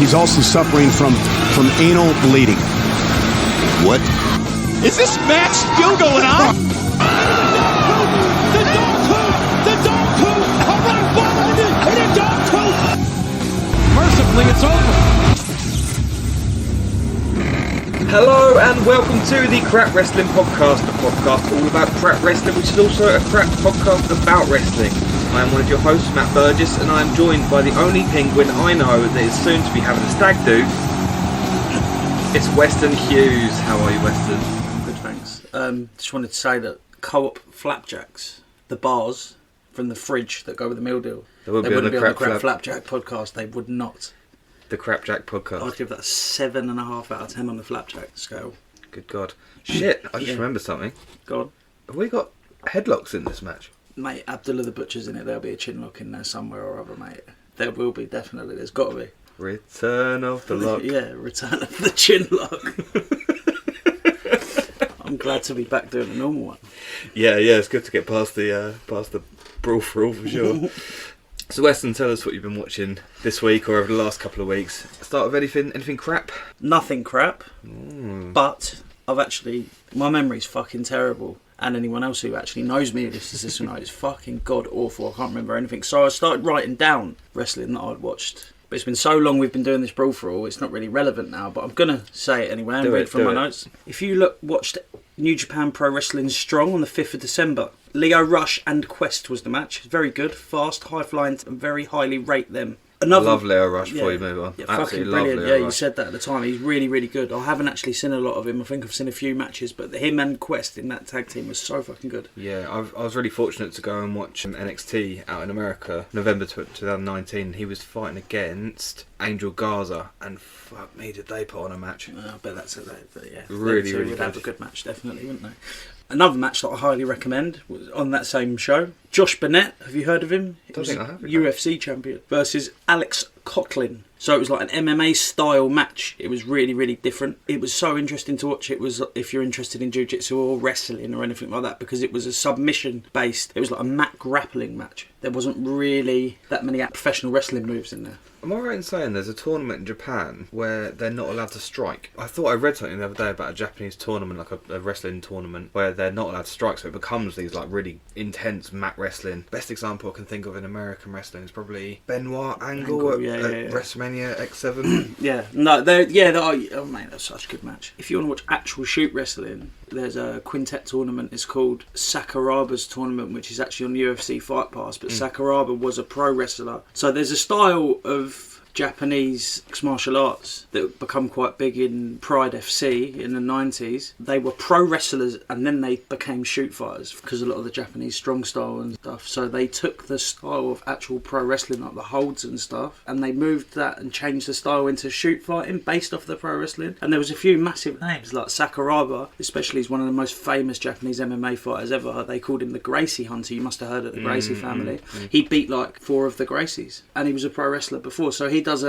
he's also suffering from anal bleeding. What? Is this match still going on? The dog poop! Hit a dog poop! Mercifully, it's over. Hello and welcome to the Crap Wrestling Podcast, a podcast all about crap wrestling, which is also a crap podcast about wrestling. I am one of your hosts, Matt Burgess, and I am joined by the only penguin I know that is soon to be having a stag do. It's Weston Hughes. How are you, Weston? Good, thanks. Just wanted to say that Co-op flapjacks, the bars from the fridge that go with the meal deal, They wouldn't be on the Crap Flapjack podcast. They would not. The Crapjack Podcast. I'd give that 7.5 out of 10 on the flapjack scale. Good God. Shit, I just remembered something. Go on. Have we got headlocks in this match? Mate, Abdullah the Butcher's in it. There'll be a chin lock in there somewhere or other, mate. There will be, definitely. There's got to be. Return of the lock. Yeah, return of the chin lock. I'm glad to be back doing the normal one. Yeah, it's good to get past the brawl for all, for sure. So Weston, tell us what you've been watching this week or over the last couple of weeks. Start with anything crap? Nothing crap, but my memory's fucking terrible. And anyone else who actually knows me, this will know, it's fucking god awful. I can't remember anything. So I started writing down wrestling that I'd watched. But it's been so long we've been doing this brawl for all, it's not really relevant now. But I'm gonna say it anyway and read from my notes. If you watched New Japan Pro Wrestling Strong on the 5th of December, Leo Rush and Quest was the match. Very good, fast, high flying, and very highly rate them. I love Leo Rush before you move on. Yeah, absolutely fucking brilliant. Leo Rush. You said that at the time. He's really, really good. I haven't actually seen a lot of him. I think I've seen a few matches, but him and Quest in that tag team was so fucking good. Yeah, I was really fortunate to go and watch NXT out in America, November 2019. He was fighting against Angel Garza, and fuck me, did they put on a match. I bet that's it. But yeah, really would good. have a good match, definitely, wouldn't they? Another match that I highly recommend was on that same show. Josh Burnett, have you heard of him? I don't think I have. UFC champion versus Alex Coughlin. So it was like an MMA style match. It was really, really different. It was so interesting to watch. It was, if you're interested in jiu-jitsu or wrestling or anything like that, because it was a submission based. It was like a mat grappling match. There wasn't really that many professional wrestling moves in there. Am I right in saying there's a tournament in Japan where they're not allowed to strike? I thought I read something the other day about a Japanese tournament, like a wrestling tournament, where they're not allowed to strike, so it becomes these like really intense mat wrestling. Best example I can think of in American wrestling is probably Benoit Angle at WrestleMania X7. Oh mate, that's such a good match. If you want to watch actual shoot wrestling, there's a quintet tournament. It's called Sakuraba's tournament, which is actually on UFC Fight Pass, but Sakuraba was a pro wrestler. So there's a style of Japanese mixed martial arts that become quite big in Pride FC in the 90s. They were pro wrestlers and then they became shoot fighters because a lot of the Japanese strong style and stuff. So they took the style of actual pro wrestling, like the holds and stuff, and they moved that and changed the style into shoot fighting based off the pro wrestling. And there was a few massive names like Sakuraba, especially, is one of the most famous Japanese MMA fighters ever. They called him the Gracie Hunter. You must have heard of the Gracie family. He beat like 4 of the Gracies and he was a pro wrestler before. So he does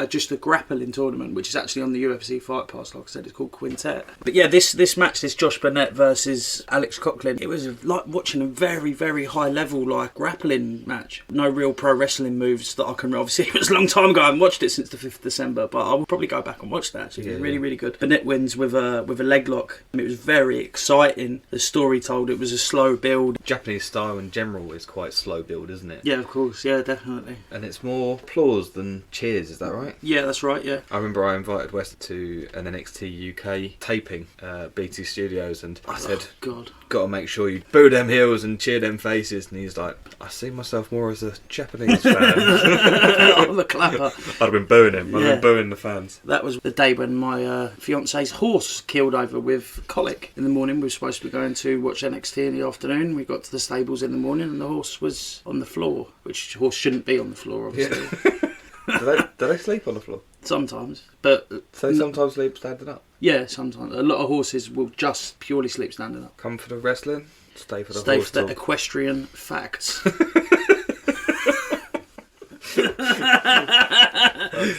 just a grappling tournament, which is actually on the UFC Fight Pass. Like I said, it's called Quintet. But yeah, this match, this Josh Burnett versus Alex Coughlin, it was like watching a very, very high level like grappling match. No real pro wrestling moves that I can. Obviously, it was a long time ago. I haven't watched it since the 5th of December, but I will probably go back and watch that. Actually, really, really good. Burnett wins with a leg lock. It was very exciting. The story told. It was a slow build. Japanese style in general is quite slow build, isn't it? Yeah, of course. Yeah, definitely. And it's more applause than cheers. Is that right? Yeah, that's right, yeah. I remember I invited West to an NXT UK taping, BT Studios, and I said, God, got to make sure you boo them heels and cheer them faces. And he's like, I see myself more as a Japanese fan. I'm the clapper. I'd have been booing him. I'd have been booing the fans. That was the day when my fiance's horse keeled over with colic. In the morning, we were supposed to be going to watch NXT in the afternoon. We got to the stables in the morning and the horse was on the floor, which horse shouldn't be on the floor, obviously. Yeah. Do they sleep on the floor? Sometimes, but... So sometimes sleep standing up? Yeah, sometimes. A lot of horses will just purely sleep standing up. Come for the wrestling, stay for the stay horse for the talk. equestrian facts.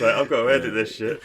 I've got to edit this shit.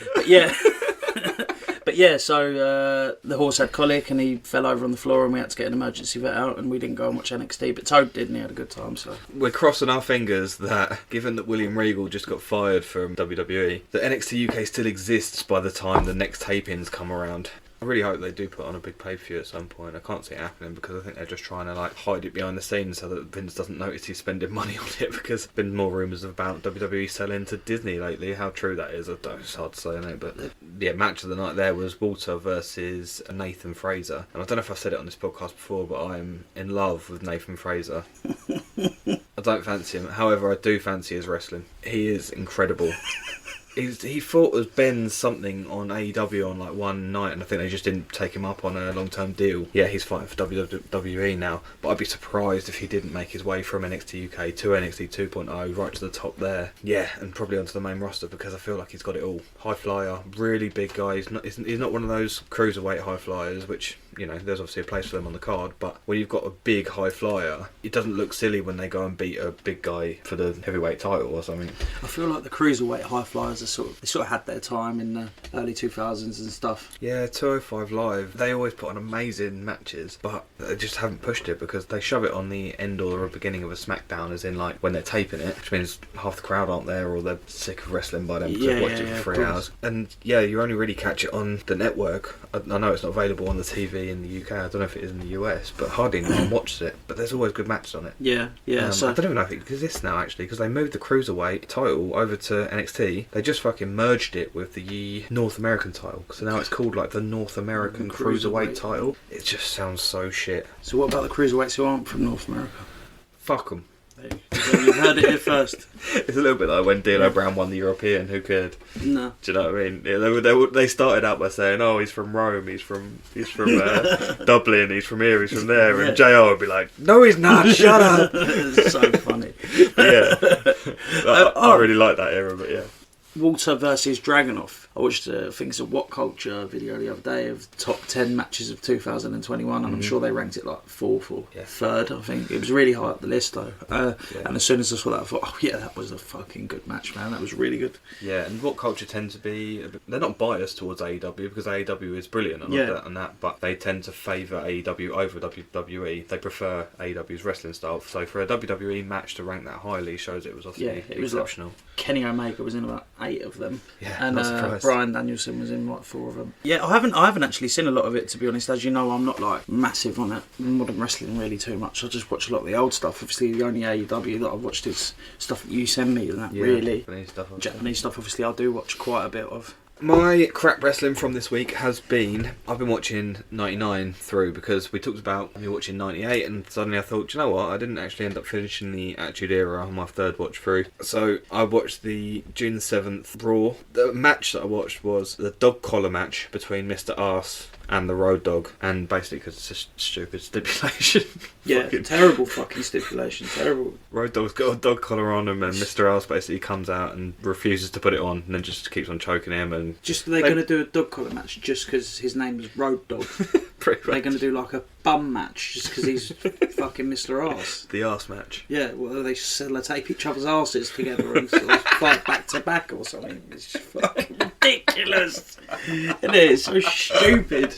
But So the horse had colic and he fell over on the floor and we had to get an emergency vet out and we didn't go and watch NXT, but Toad did and he had a good time. So we're crossing our fingers that, given that William Regal just got fired from WWE, that NXT UK still exists by the time the next tapings come around. I really hope they do put on a big pay-per-view at some point. I can't see it happening because I think they're just trying to hide it behind the scenes so that Vince doesn't notice he's spending money on it, because there's been more rumours about WWE selling to Disney lately. How true that is, it's hard to say, isn't it? But yeah, match of the night there was Walter versus Nathan Fraser. And I don't know if I've said it on this podcast before, but I'm in love with Nathan Fraser. I don't fancy him. However, I do fancy his wrestling. He is incredible. He fought as Ben something on AEW on one night, and I think they just didn't take him up on a long-term deal. Yeah, he's fighting for WWE now, but I'd be surprised if he didn't make his way from NXT UK to NXT 2.0 right to the top there. Yeah, and probably onto the main roster, because I feel like he's got it all. High flyer, really big guy. He's not one of those cruiserweight high flyers, which, there's obviously a place for them on the card, but when you've got a big high flyer, it doesn't look silly when they go and beat a big guy for the heavyweight title or something. I feel like the cruiserweight high flyers are sort of had their time in the early 2000s and stuff. Yeah, 205 Live, they always put on amazing matches, but they just haven't pushed it because they shove it on the end or the beginning of a SmackDown, as in when they're taping it, which means half the crowd aren't there or they're sick of wrestling by then because they've watched it for 3 hours. And yeah, you only really catch it on the network. I know it's not available on the TV in the UK, I don't know if it is in the US, but hardly anyone watches it, but there's always good matches on it. So I don't even know if it exists now, actually, because they moved the Cruiserweight title over to NXT. They just fucking merged it with the North American title, so now it's called the North American Cruiserweight title. It just sounds so shit. So what about the cruiserweights who aren't from North America? Fuck them. You've heard it here first. It's a little bit like when D'Lo Brown won the European. Who cared? No. Do you know what I mean? Yeah, they started out by saying, "Oh, he's from Rome. He's from Dublin. He's from here. He's from there." And JR would be like, "No, he's not. Shut up." It's so funny. Yeah, I really like that era. But yeah. Walter versus Dragunov. I watched I think it's a What Culture video the other day of top 10 matches of 2021, and I'm sure they ranked it 4th or 3rd. I think it was really high up the list though. And as soon as I saw that, I thought, oh yeah, that was a fucking good match, man. That was really good. Yeah, and What Culture tend to be they're not biased towards AEW because AEW is brilliant and that, but they tend to favour AEW over WWE. They prefer AEW's wrestling style. So for a WWE match to rank that highly shows it was obviously exceptional. Kenny Omega was in about 8 of them. Yeah, and not surprised. Brian Danielson was in 4 of them. Yeah, I haven't actually seen a lot of it, to be honest. As you know, I'm not massive on it modern wrestling really too much. I just watch a lot of the old stuff. Obviously, the only AEW that I've watched is stuff that you send me, and that really Japanese stuff. Obviously, I do watch quite a bit of. My crap wrestling from this week has been, I've been watching 99 through because we talked about me watching 98 and suddenly I thought, you know what, I didn't actually end up finishing the Attitude Era on my 3rd watch through. So I watched the June the 7th Raw. The match that I watched was the dog collar match between Mr. Arse and the Road Dogg, and basically because it's a stupid stipulation. Yeah, terrible fucking stipulation, terrible. Road Dogg's got a dog collar on him, and Mr. Arse basically comes out and refuses to put it on, and then just keeps on choking him. And they're going to do a dog collar match just because his name is Road Dogg. Pretty much. They're going to do a bum match just because he's fucking Mr. Arse. The arse match. Yeah, well, they tape each other's arses together and sort of fight back to back or something. It's just fucking ridiculous. It is so stupid.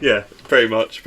Yeah, pretty much.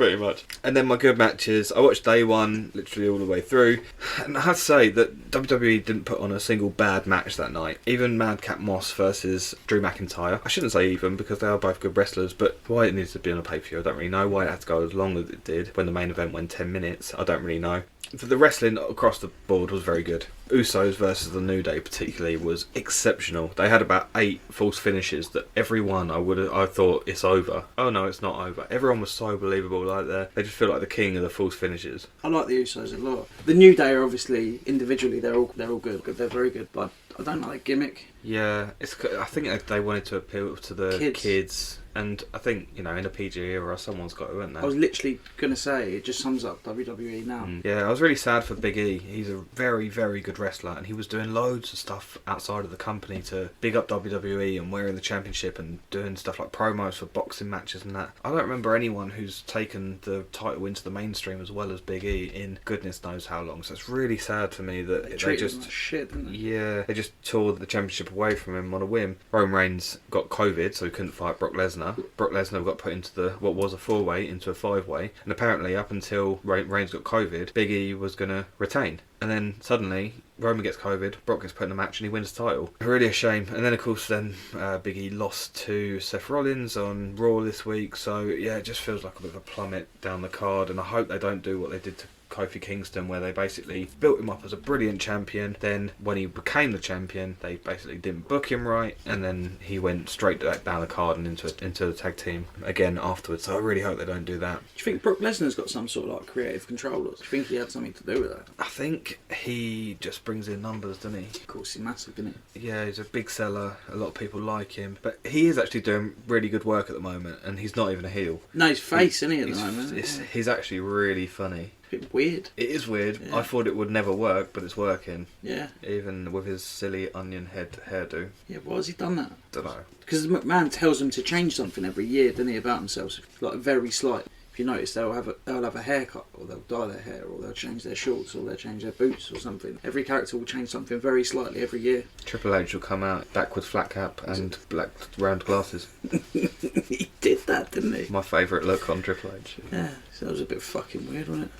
And then my good matches, I watched day 1 literally all the way through, and I have to say that WWE didn't put on a single bad match that night. Even Madcap Moss versus Drew McIntyre, I shouldn't say even because they are both good wrestlers, but why it needs to be on a pay-per-view I don't really know. Why it had to go as long as it did when the main event went 10 minutes, I don't really know. For the wrestling across the board was very good. Usos versus the New Day particularly was exceptional. They had about 8 false finishes that every one I thought it's over. Oh no, it's not over. Everyone was so believable. They just feel like the king of the false finishes. I like the Usos a lot. The New Day are obviously individually they're all good. They're very good, but I don't like gimmick. Yeah, I think they wanted to appeal to the kids. And I think, in a PG era, someone's got to, haven't they? I was literally going to say, it just sums up WWE now. Yeah, I was really sad for Big E. He's a very, very good wrestler, and he was doing loads of stuff outside of the company to big up WWE and wearing the championship and doing stuff like promos for boxing matches and that. I don't remember anyone who's taken the title into the mainstream as well as Big E in goodness knows how long. So it's really sad for me that they just him like shit, didn't they? Yeah, they just tore the championship away from him on a whim. Roman Reigns got COVID, so he couldn't fight Brock Lesnar. Brock Lesnar got put into what was a 4-way into a 5-way, and apparently up until Reigns got COVID, Big E was going to retain. And then suddenly Roman gets COVID, Brock gets put in a match and he wins the title. Really a shame. And then of course Big E lost to Seth Rollins on Raw this week, so yeah, it just feels like a bit of a plummet down the card, and I hope they don't do what they did to Kofi Kingston, where they basically built him up as a brilliant champion. Then when he became the champion, they basically didn't book him right, and then he went straight down the card and into the tag team again afterwards. So I really hope they don't do that. Do you think Brock Lesnar's got some sort of like creative control? Or do you think he had something to do with that? I think he just brings in numbers, doesn't he? Of course, he's massive, isn't he? Yeah, he's a big seller. A lot of people like him, but he is actually doing really good work at the moment, and he's not even a heel. No, he's face, isn't he, at the moment? He's actually really funny. Bit weird. It is weird. Yeah. I thought it would never work, but it's working. Yeah. Even with his silly onion head hairdo. Yeah, why has he done that? Don't know. Because McMahon tells him to change something every year, doesn't he, about themselves? Like very slight. If you notice, they'll have a haircut, or they'll dye their hair, or they'll change their shorts, or they'll change their boots, or something. Every character will change something very slightly every year. Triple H will come out backwards flat cap and black round glasses. He did that, didn't he? My favourite look on Triple H. Yeah, so that was a bit fucking weird, wasn't it?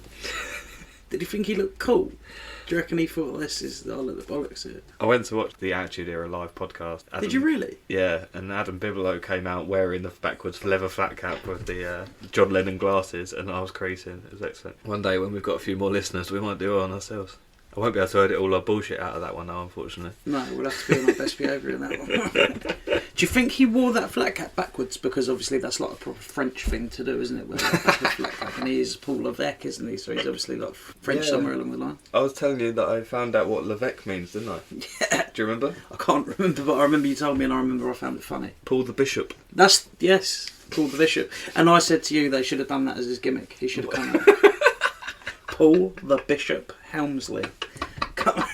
Did he think he looked cool? Do you reckon he thought I'll let the bollocks here? I went to watch the Attitude Era live podcast. Did you really? Yeah, and Adam Bigelow came out wearing the backwards leather flat cap with the John Lennon glasses, and I was creasing. It was excellent. One day when we've got a few more listeners, we might do it on ourselves. I won't be able to edit all our bullshit out of that one now, unfortunately. No, we'll have to be on our best behaviour in that one. Do you think he wore that flat cap backwards? Because obviously that's like a proper French thing to do, isn't it? With a flat cap, and he is Paul Levesque, isn't he? So he's obviously like French somewhere along the line. I was telling you that I found out what Levesque means, didn't I? Yeah. Do you remember? I can't remember, but I remember you told me, and I remember I found it funny. Paul the Bishop. Yes, Paul the Bishop. And I said to you they should have done that as his gimmick. He should have come out. Paul the Bishop Helmsley. Come on.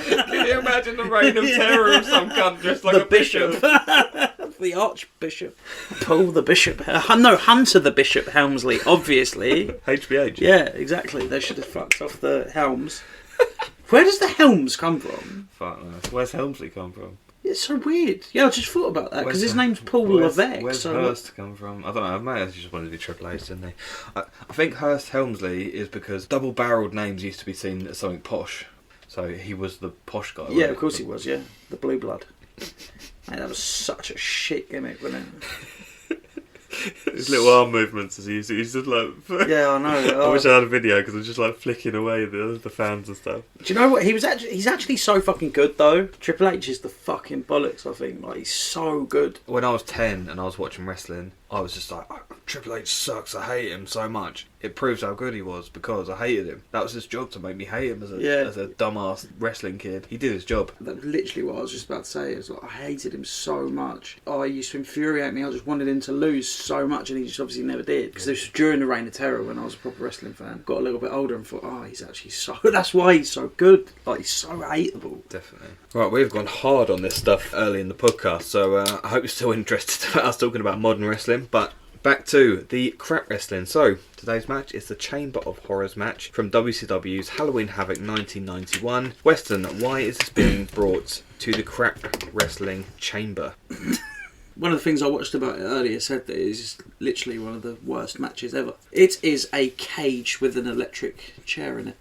Can you imagine the reign of terror of some cunt dressed like The a bishop? The Archbishop. Paul the Bishop. No, Hunter the Bishop Helmsley, obviously. HBH. Yeah, exactly. They should have fucked off the Helms. Where does the Helms come from? Fuck no. Where's Helmsley come from? It's so weird. Yeah, I just thought about that because his name's Paul Levesque. Where's Hurst come from? I don't know. I might have just wanted to be Triple H, didn't they? I think Hurst Helmsley is because double-barreled names used to be seen as something posh. So he was the posh guy. Yeah, of course he was. Yeah, the blue blood. Mate, that was such a shit gimmick, wasn't it? His little arm movements as he used to. He's just like. Yeah, I know. I wish I had a video because I'm just like flicking away the fans and stuff. Do you know what? He's actually so fucking good though. Triple H is the fucking bollocks. I think like he's so good. When I was 10 and I was watching wrestling, I was just like, oh, Triple H sucks. I hate him so much. It proves how good he was because I hated him. That was his job, to make me hate him as a dumbass wrestling kid. He did his job. That's literally what I was just about to say. Is like I hated him so much. Oh, he used to infuriate me. I just wanted him to lose so much, and he just obviously never did. Because this was during the reign of terror when I was a proper wrestling fan. Got a little bit older and thought, oh, he's actually so. That's why he's so good. Like he's so hateable. Definitely. Right, we've gone hard on this stuff early in the podcast, so I hope you're still interested about us talking about modern wrestling, but. Back to the crap wrestling. So, today's match is the Chamber of Horrors match from WCW's Halloween Havoc 1991. Weston, why is this being brought to the crap wrestling chamber? One of the things I watched about it earlier said that it is literally one of the worst matches ever. It is a cage with an electric chair in it.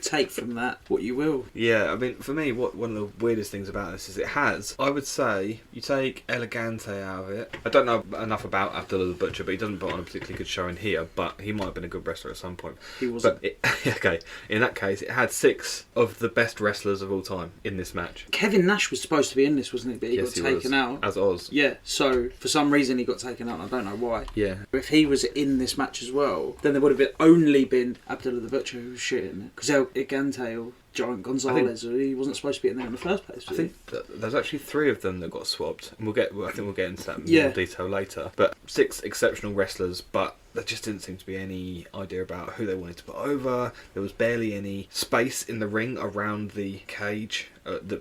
Take from that what you will. Yeah, I mean, for me, one of the weirdest things about this is it has, I would say, you take Elegante out of it. I don't know enough about Abdullah the Butcher, but he doesn't put on a particularly good show in here, but he might have been a good wrestler at some point. He wasn't. But okay, in that case, it had 6 of the best wrestlers of all time in this match. Kevin Nash was supposed to be in this, wasn't he? But he got taken out. As Oz. Yeah, so for some reason he got taken out, and I don't know why. Yeah. If he was in this match as well, then there would have only been Abdullah the Butcher who was shit in it. Because Elegante or Giant Gonzalez, he wasn't supposed to be in there in the first place. I think there's actually 3 of them that got swapped, and I think we'll get into that in more detail later. But 6 exceptional wrestlers, but there just didn't seem to be any idea about who they wanted to put over. There was barely any space in the ring around the cage. there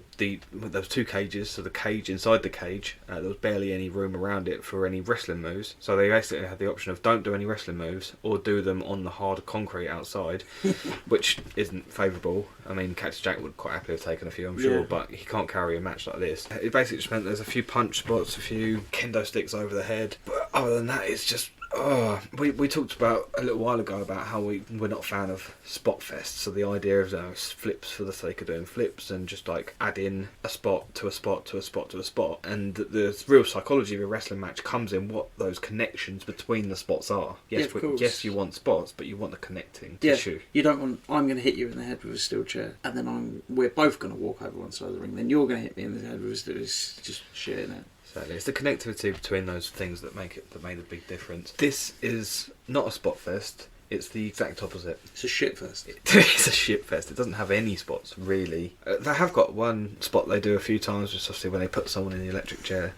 was 2 cages, so the cage inside the cage, there was barely any room around it for any wrestling moves. So they basically had the option of don't do any wrestling moves or do them on the hard concrete outside, which isn't favourable. I mean, Cactus Jack would quite happily have taken a few, I'm sure, but he can't carry a match like this. It basically just meant there's a few punch spots, a few kendo sticks over the head, but other than that, it's just. Oh, we talked about a little while ago about how we're not a fan of spot fests. So the idea of flips for the sake of doing flips and just like add in a spot to a spot to a spot to a spot. And the real psychology of a wrestling match comes in what those connections between the spots are. Yes, yes, you want spots, but you want the connecting tissue. You don't want. I'm going to hit you in the head with a steel chair, and then we're both going to walk over one side of the ring. Then you're going to hit me in the head with a steel. It's just shit, isn't it? It's the connectivity between those things that made the big difference. This is not a spot fest. It's the exact opposite. It's a shit fest. It's a shit fest. It doesn't have any spots, really. They have got one spot they do a few times, just obviously when they put someone in the electric chair.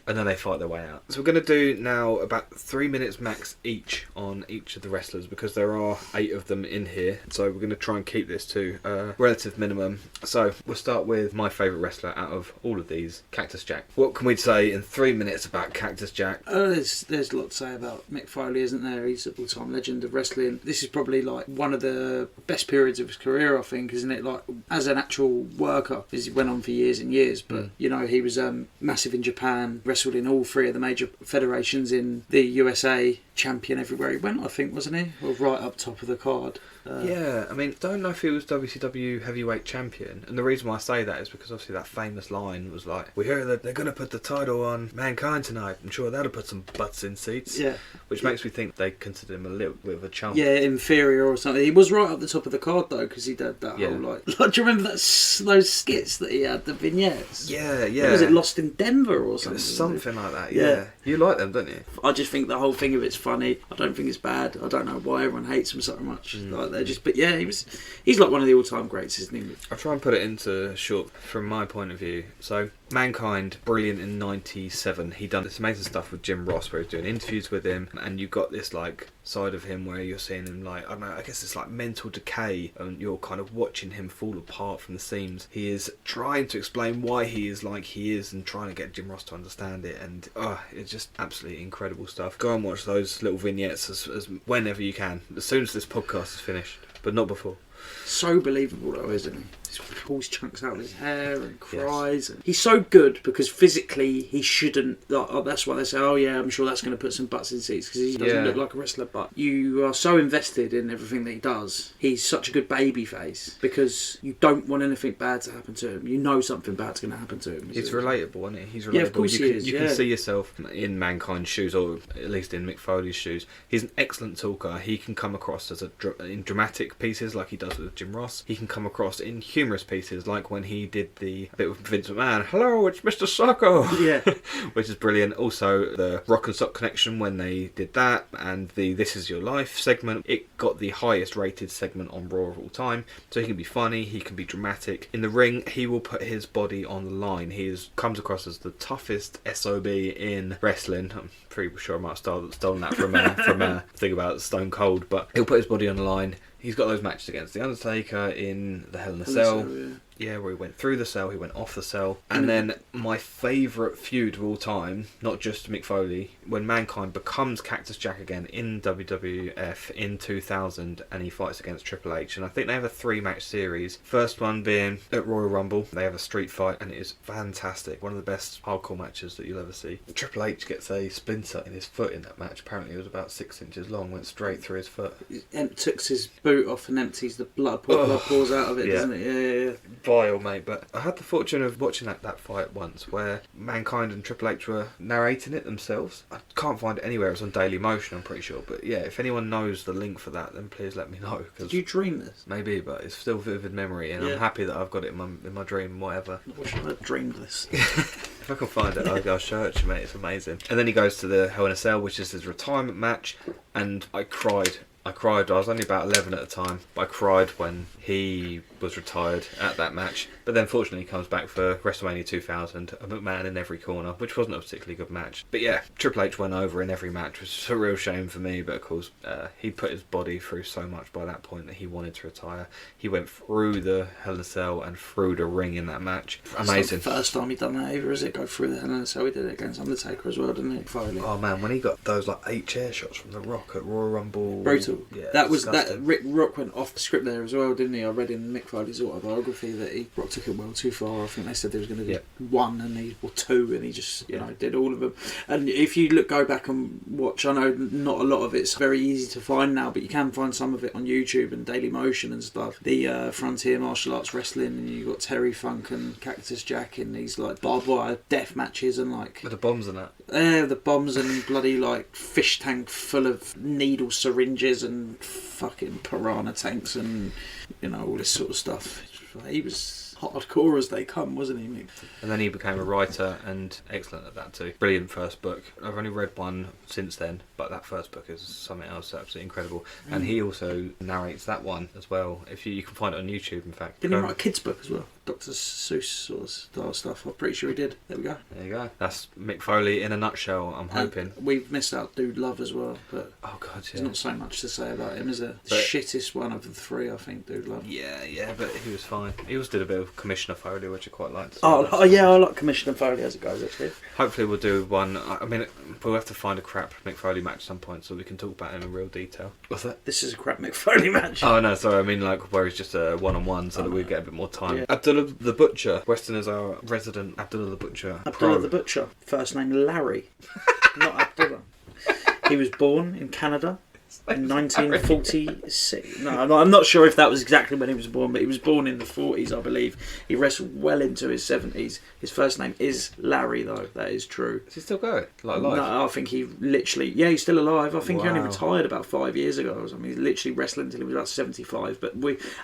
And then they fight their way out. So we're going to do now about 3 minutes max each on each of the wrestlers, because there are 8 of them in here. So we're going to try and keep this to a relative minimum. So we'll start with my favourite wrestler out of all of these, Cactus Jack. What can we say in 3 minutes about Cactus Jack? There's a lot to say about Mick Foley, isn't there? He's an all-time legend of wrestling. This is probably like one of the best periods of his career, I think, isn't it? Like as an actual worker, because he went on for years and years. But you know, he was massive in Japan. Wrestled in all 3 of the major federations in the USA, champion everywhere he went, I think, wasn't he? Or right up top of the card. Yeah, I mean, don't know if he was WCW heavyweight champion, and the reason why I say that is because obviously that famous line was like, we hear that they're going to put the title on Mankind tonight, I'm sure that'll put some butts in seats. Yeah. Which makes me think they consider him a little bit of a chump. Yeah, inferior or something. He was right up the top of the card though, because he did that whole like do you remember those skits that he had, the vignettes? Yeah. Was it Lost in Denver or something? Something like that, yeah. You like them, don't you? I just think the whole thing of it's funny. I don't think it's bad. I don't know why everyone hates him so much. Like they're just, but yeah, he's like one of the all-time greats, isn't he? I'll try and put it into short from my point of view. So Mankind, brilliant in '97. He done this amazing stuff with Jim Ross, where he's doing interviews with him, and you've got this like side of him where you're seeing him like, I don't know, I guess it's like mental decay, and you're kind of watching him fall apart from the seams. He is trying to explain why he is like he is, and trying to get Jim Ross to understand it, and it's just absolutely incredible stuff. Go and watch those little vignettes as whenever you can, as soon as this podcast is finished, but not before. So believable though, isn't he? He pulls chunks out of his hair and cries. Yes. And he's so good because physically he shouldn't. Like, that's why they say, "Oh yeah, I'm sure that's going to put some butts in seats," because he doesn't look like a wrestler. But you are so invested in everything that he does. He's such a good baby face because you don't want anything bad to happen to him. You know something bad's going to happen to him. He's relatable, isn't he? He's relatable. Yeah, of course he is. You can see yourself in Mankind's shoes, or at least in Mick Foley's shoes. He's an excellent talker. He can come across as in dramatic pieces like he does with Jim Ross. He can come across in humorous pieces like when he did the bit with Vince McMahon, "Hello, it's Mr. Socko," which is brilliant. Also the Rock and Sock Connection, when they did that, and the This Is Your Life segment, it got the highest rated segment on Raw of all time. So he can be funny, he can be dramatic. In the ring, he will put his body on the line. He comes across as the toughest SOB in wrestling. I'm pretty sure I might have stolen that from a thing about Stone Cold, but he'll put his body on the line. He's got those matches against The Undertaker in the Hell in a Cell. Yeah, where he went through the cell, he went off the cell. And then my favourite feud of all time, not just Mick Foley, when Mankind becomes Cactus Jack again in WWF in 2000, and he fights against Triple H. And I think they have a 3-match series. First one being at Royal Rumble. They have a street fight, and it is fantastic. One of the best hardcore matches that you'll ever see. Triple H gets a splinter in his foot in that match. Apparently it was about 6 inches long, went straight through his foot. He takes his boot off and empties the blood. Blood pours out of it, doesn't it? Yeah. Vile, mate. But I had the fortune of watching that fight once, where Mankind and Triple H were narrating it themselves. I can't find it anywhere. It's on Daily Motion, I'm pretty sure. But yeah, if anyone knows the link for that, then please let me know. Did you dream this? Maybe, but it's still vivid memory, and I'm happy that I've got it in my dream, whatever. I wish I had dreamed this. If I can find it, I'll show it to you, mate. It's amazing. And then he goes to the Hell in a Cell, which is his retirement match, and I cried. I cried. I was only about 11 at the time, but I cried when he was retired at that match. But then fortunately he comes back for WrestleMania 2000, a McMahon in every corner, which wasn't a particularly good match. But yeah, Triple H went over in every match, which is a real shame for me, but of course he put his body through so much by that point that he wanted to retire. He went through the Hell in a Cell and through the ring in that match. Amazing. It's not the first time he'd done that either, is it? Go through the Hell in a Cell. He did it against Undertaker as well, didn't he? Foley. Oh man, when he got those like 8 chair shots from The Rock at Royal Rumble. Brutal. Yeah, that was disgusting. that. Rick Rock went off the script there as well, didn't he? I read in Mick Foley's autobiography that Rock took it well too far. I think they said there was going to be one or two, and he just did all of them. And if you go back and watch, I know not a lot of it's very easy to find now, but you can find some of it on YouTube and Daily Motion and stuff. The Frontier Martial Arts Wrestling, and you got Terry Funk and Cactus Jack in these like barbed wire death matches and like with the bombs and that. The bombs and bloody like fish tank full of needle syringes and fucking piranha tanks and all this sort of stuff. He was hardcore as they come, wasn't he, Mick? And then he became a writer and excellent at that too. Brilliant first book. I've only read one since then, but that first book is something else absolutely incredible. And he also narrates that one as well. If you can find it on YouTube, in fact. Didn't he write a kid's book as well? Dr. Seuss sort of style stuff. I'm pretty sure he did. There we go. There you go. That's Mick Foley in a nutshell, I'm hoping. We've missed out Dude Love as well, but oh god, yeah. There's not so much to say about him, is there? The but, shittest one of the three, I think, Dude Love. Yeah, but he was fine. He also did a bit of Commissioner Foley, which I quite liked. Oh yeah, I like Commissioner Foley as it goes, actually. Hopefully we'll do one. I mean, we'll have to find a crap Mick Foley match at some point so we can talk about him in real detail. What's that? This is a crap Mick Foley match. Oh no, sorry, I mean like where it's just a one-on-one so that we get a bit more time. Yeah. Abdullah the Butcher. Weston is our resident Abdullah the Butcher. Abdullah the Butcher. First name Larry. Not Abdullah. He was born in Canada in 1946. No, I'm not sure if that was exactly when he was born, but he was born in the 40s, I believe. He wrestled well into his 70s. His first name is Larry, though. That is true. Is he still going? Like alive? No, I think he literally... Yeah, he's still alive. I think he only retired about 5 years ago. I mean, he's literally wrestling until he was about 75. But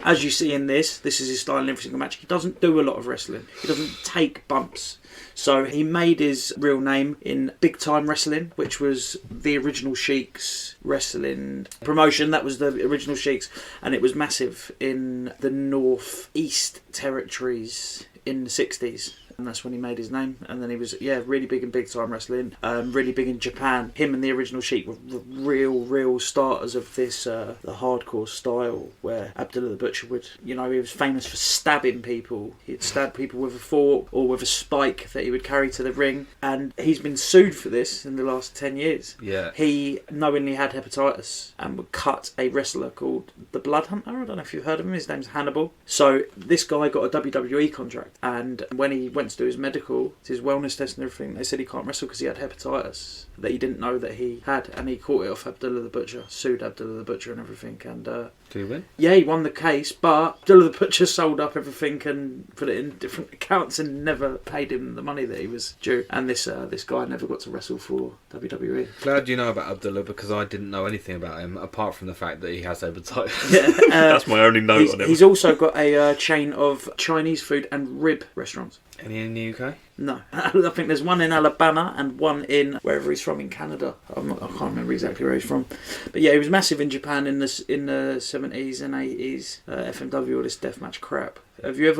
as you see in this is his style in every single match. He doesn't do a lot of wrestling. He doesn't take bumps. So he made his real name in Big Time Wrestling, which was the original Sheik's wrestling promotion. That was the original Sheik's, and it was massive in the North East territories in the 60s. And that's when he made his name. And then he was, really big in Big Time Wrestling, really big in Japan. Him and the original Sheik were real starters of this, the hardcore style, where Abdullah the Butcher would, he was famous for stabbing people. He'd stab people with a fork or with a spike that he would carry to the ring. And he's been sued for this in the last 10 years. Yeah. He knowingly had hepatitis and would cut a wrestler called the Blood Hunter. I don't know if you've heard of him. His name's Hannibal. So this guy got a WWE contract, and when he went to do his medical, his wellness test and everything, they said he can't wrestle because he had hepatitis that he didn't know that he had, and he caught it off Abdullah the Butcher, sued Abdullah the Butcher and everything. And did he win? Yeah, he won the case, but Abdullah the Butcher sold up everything and put it in different accounts and never paid him the money that he was due. And this guy never got to wrestle for WWE. Glad you know about Abdullah, because I didn't know anything about him apart from the fact that he has hepatitis. Yeah, that's my only note on him. He's also got a chain of Chinese food and rib restaurants. Any in the UK? No. I think there's one in Alabama and one in wherever he's from in Canada. I can't remember exactly where he's from. But yeah, he was massive in Japan in the 70s and 80s. FMW, all this deathmatch crap. Have you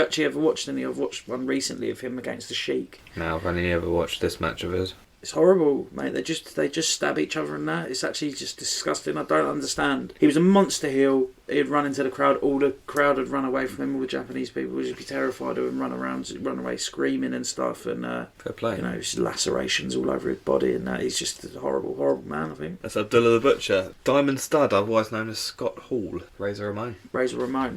actually ever watched any? I've watched one recently of him against the Sheik. No, I've only ever watched this match of his. It's horrible, mate. They just stab each other and that. It's actually just disgusting. I don't understand. He was a monster heel. He'd run into the crowd. All the crowd would run away from him. All the Japanese people would just be terrified of him, run away screaming and stuff. And fair play. Just lacerations all over his body and that. He's just a horrible man, I think. That's Abdullah the Butcher. Diamond Stud, otherwise known as Scott Hall. Razor Ramon,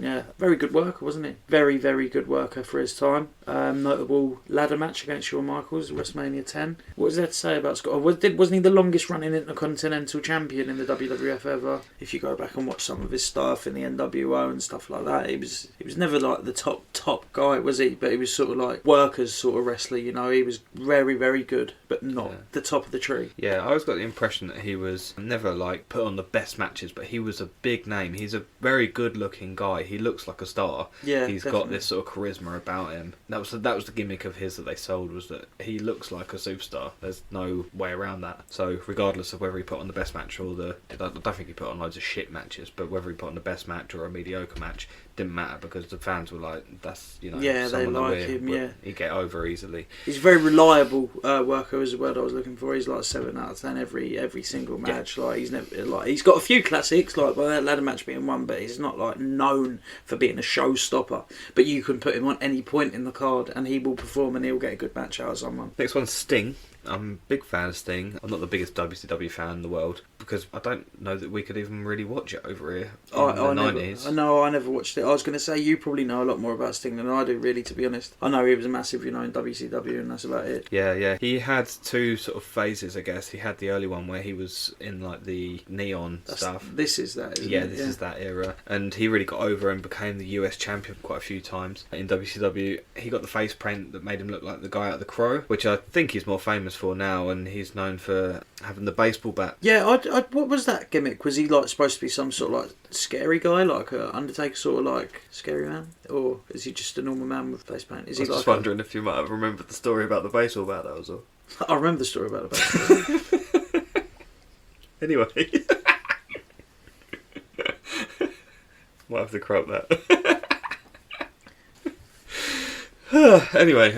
yeah. Very good worker, wasn't he? Very, very good worker for his time. Notable ladder match against Shawn Michaels, WrestleMania 10. What is there to say about Scott? Wasn't he the longest running Intercontinental Champion in the WWF ever? If you go back and watch some of his stuff, stuff in the NWO and stuff like that. He was never like the top guy, was he? But he was sort of like workers sort of wrestler, you know. He was very, very good, but not the top of the tree. Yeah, I always got the impression that he was never like put on the best matches, but he was a big name. He's a very good looking guy. He looks like a star. Yeah, he's definitely got this sort of charisma about him. That was the gimmick of his that they sold, was that he looks like a superstar. There's no way around that. So regardless of whether he put on the best match or I don't think he put on loads of shit matches, but whether he put on the best match or a mediocre match didn't matter, because the fans were like, that's, you know, yeah, they someone like him. Yeah, he'd get over easily. He's a very reliable worker, is the word I was looking for. He's like 7 out of 10 every single match. Like he's never like, he's got a few classics, like that ladder match being one, but he's not like known for being a showstopper. But you can put him on any point in the card and he will perform and he'll get a good match out of someone. Next one's Sting. I'm a big fan of Sting. I'm not the biggest WCW fan in the world, because I don't know that we could even really watch it over here in the 90s. I never watched it. I was going to say, you probably know a lot more about Sting than I do, really, to be honest. I know he was a massive, you know, in WCW, and that's about it. Yeah. He had two sort of phases, I guess. He had the early one where he was in like the neon stuff. This is that, isn't it? This is that era. And he really got over and became the US champion quite a few times. In WCW, he got the face paint that made him look like the guy out of The Crow, which I think he's more famous for now, and he's known for having the baseball bat. Yeah, what was that gimmick? Was he like supposed to be some sort of like scary guy, like a Undertaker sort of like scary man, or is he just a normal man with face paint? Is I was just wondering if you might have remembered the story about the baseball bat. That was all. I remember the story about the baseball bat. Anyway, might have to crop that. Anyway,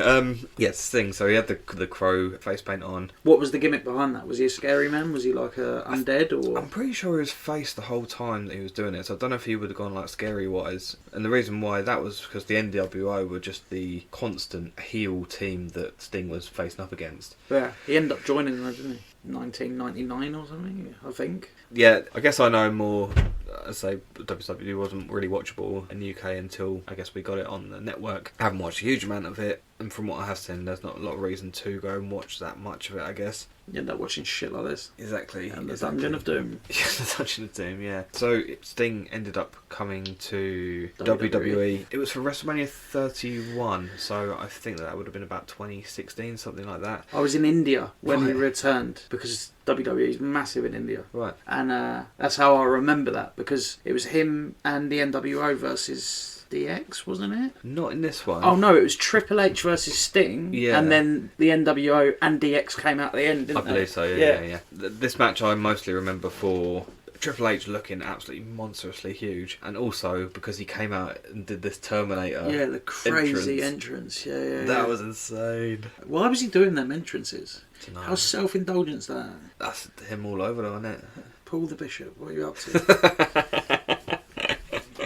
yes, Sting. So he had the crow face paint on. What was the gimmick behind that? Was he a scary man? Was he like a undead? Or I'm pretty sure he was face the whole time that he was doing it. So I don't know if he would have gone like scary wise. And the reason why that was because the NWO were just the constant heel team that Sting was facing up against. Yeah, he ended up joining them, didn't he? 1999 or something, I think. Yeah, I guess I know more. I say WCW wasn't really watchable in the UK until I guess we got it on the network. I haven't watched a huge amount of it, and from what I have seen, there's not a lot of reason to go and watch that much of it, I guess. You end up watching shit like this. Exactly. And the Dungeon of Doom. Yeah, the Dungeon of Doom, yeah. So Sting ended up coming to WWE. It was for WrestleMania 31, so I think that would have been about 2016, something like that. I was in India when he returned, because WWE is massive in India. Right. And that's how I remember that, because it was him and the NWO versus DX, wasn't it? Not in this one. Oh no, it was Triple H versus Sting, yeah. And then the NWO and DX came out at the end, didn't they? I believe so, yeah. This match I mostly remember for Triple H looking absolutely monstrously huge, and also because he came out and did this Terminator. Yeah, the crazy entrance. Yeah. That was insane. Why was he doing them entrances? Dunno. How self-indulgent's that? That's him all over though, isn't it? Paul the Bishop, what are you up to?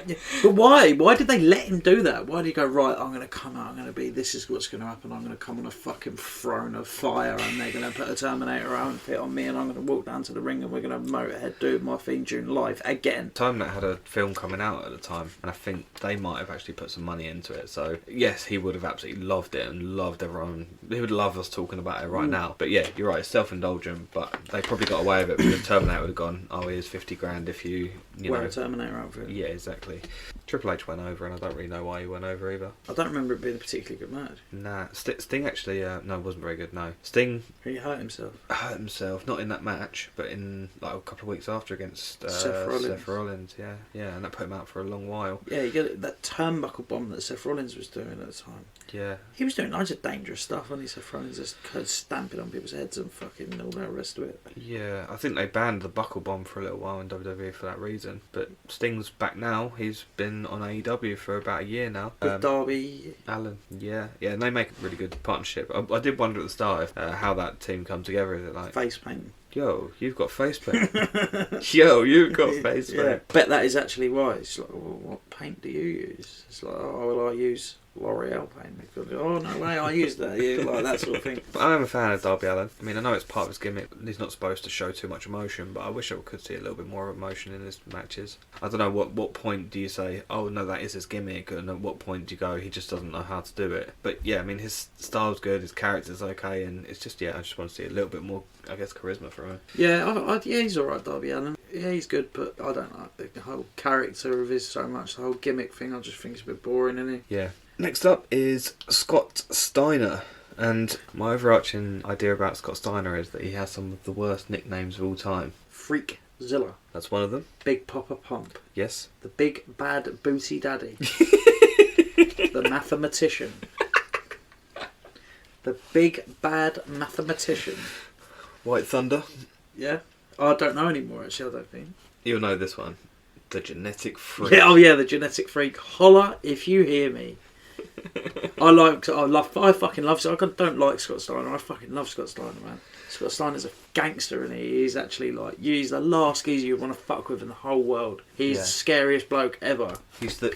Yeah. But why? Why did they let him do that? Why did he go, right, I'm going to come out, this is what's going to happen, I'm going to come on a fucking throne of fire and they're going to put a Terminator outfit on me and I'm going to walk down to the ring and we're going to Motorhead do my theme tune live again. Terminator had a film coming out at the time, and I think they might have actually put some money into it, so yes, he would have absolutely loved it and loved everyone. He would love us talking about it right now. But yeah, you're right, it's self-indulgent, but they probably got away with it because Terminator would have gone, oh, here's 50 grand if you wear know, a Terminator outfit. Yeah, exactly. Triple H went over, and I don't really know why he went over either. I don't remember it being a particularly good match. Nah, Sting actually, no, wasn't very good, no. Sting... He hurt himself. Not in that match, but in like a couple of weeks after against Seth Rollins, yeah, and that put him out for a long while. Yeah, you get that turnbuckle bomb that Seth Rollins was doing at the time. Yeah. He was doing loads of dangerous stuff, wasn't he, Seth Rollins, just stamping on people's heads and fucking all that rest of it. Yeah, I think they banned the buckle bomb for a little while in WWE for that reason, but Sting's back now. He's been on AEW for about a year now. With Darby Allin, yeah, and they make a really good partnership. I did wonder at the start if, how that team come together. Is it like face paint? Yo, you've got face paint. Yo, you've got face paint. Yeah. Bet that is actually why. It's like, well, what paint do you use? It's like, oh, well, I use L'Oreal paint. Oh, no way, I use that. Yeah, like that sort of thing. I am a fan of Darby Allin. I mean, I know it's part of his gimmick. He's not supposed to show too much emotion, but I wish I could see a little bit more emotion in his matches. I don't know, what point do you say, oh, no, that is his gimmick, and at what point do you go, he just doesn't know how to do it. But yeah, I mean, his style's good, his character's okay, and it's just, I just want to see a little bit more, I guess, charisma from him. Yeah, yeah, he's alright, Darby Allin. Yeah, he's good, but I don't like. like the whole character of his so much. The whole gimmick thing, I just think it's a bit boring, isn't it? Yeah. Next up is Scott Steiner. And my overarching idea about Scott Steiner is that he has some of the worst nicknames of all time. Freakzilla. That's one of them. Big Papa Pump. Yes. The Big Bad Booty Daddy. The Mathematician. The Big Bad Mathematician. White Thunder. Yeah. I don't know anymore, actually, I don't think. You'll know this one. The Genetic Freak. Yeah, oh yeah, the Genetic Freak. Holler if you hear me. I fucking love. I don't like Scott Steiner. I fucking love Scott Steiner, man. Scott Steiner's a gangster, and he's actually like, he's the last geezer you want to fuck with in the whole world. He's the scariest bloke ever. He used to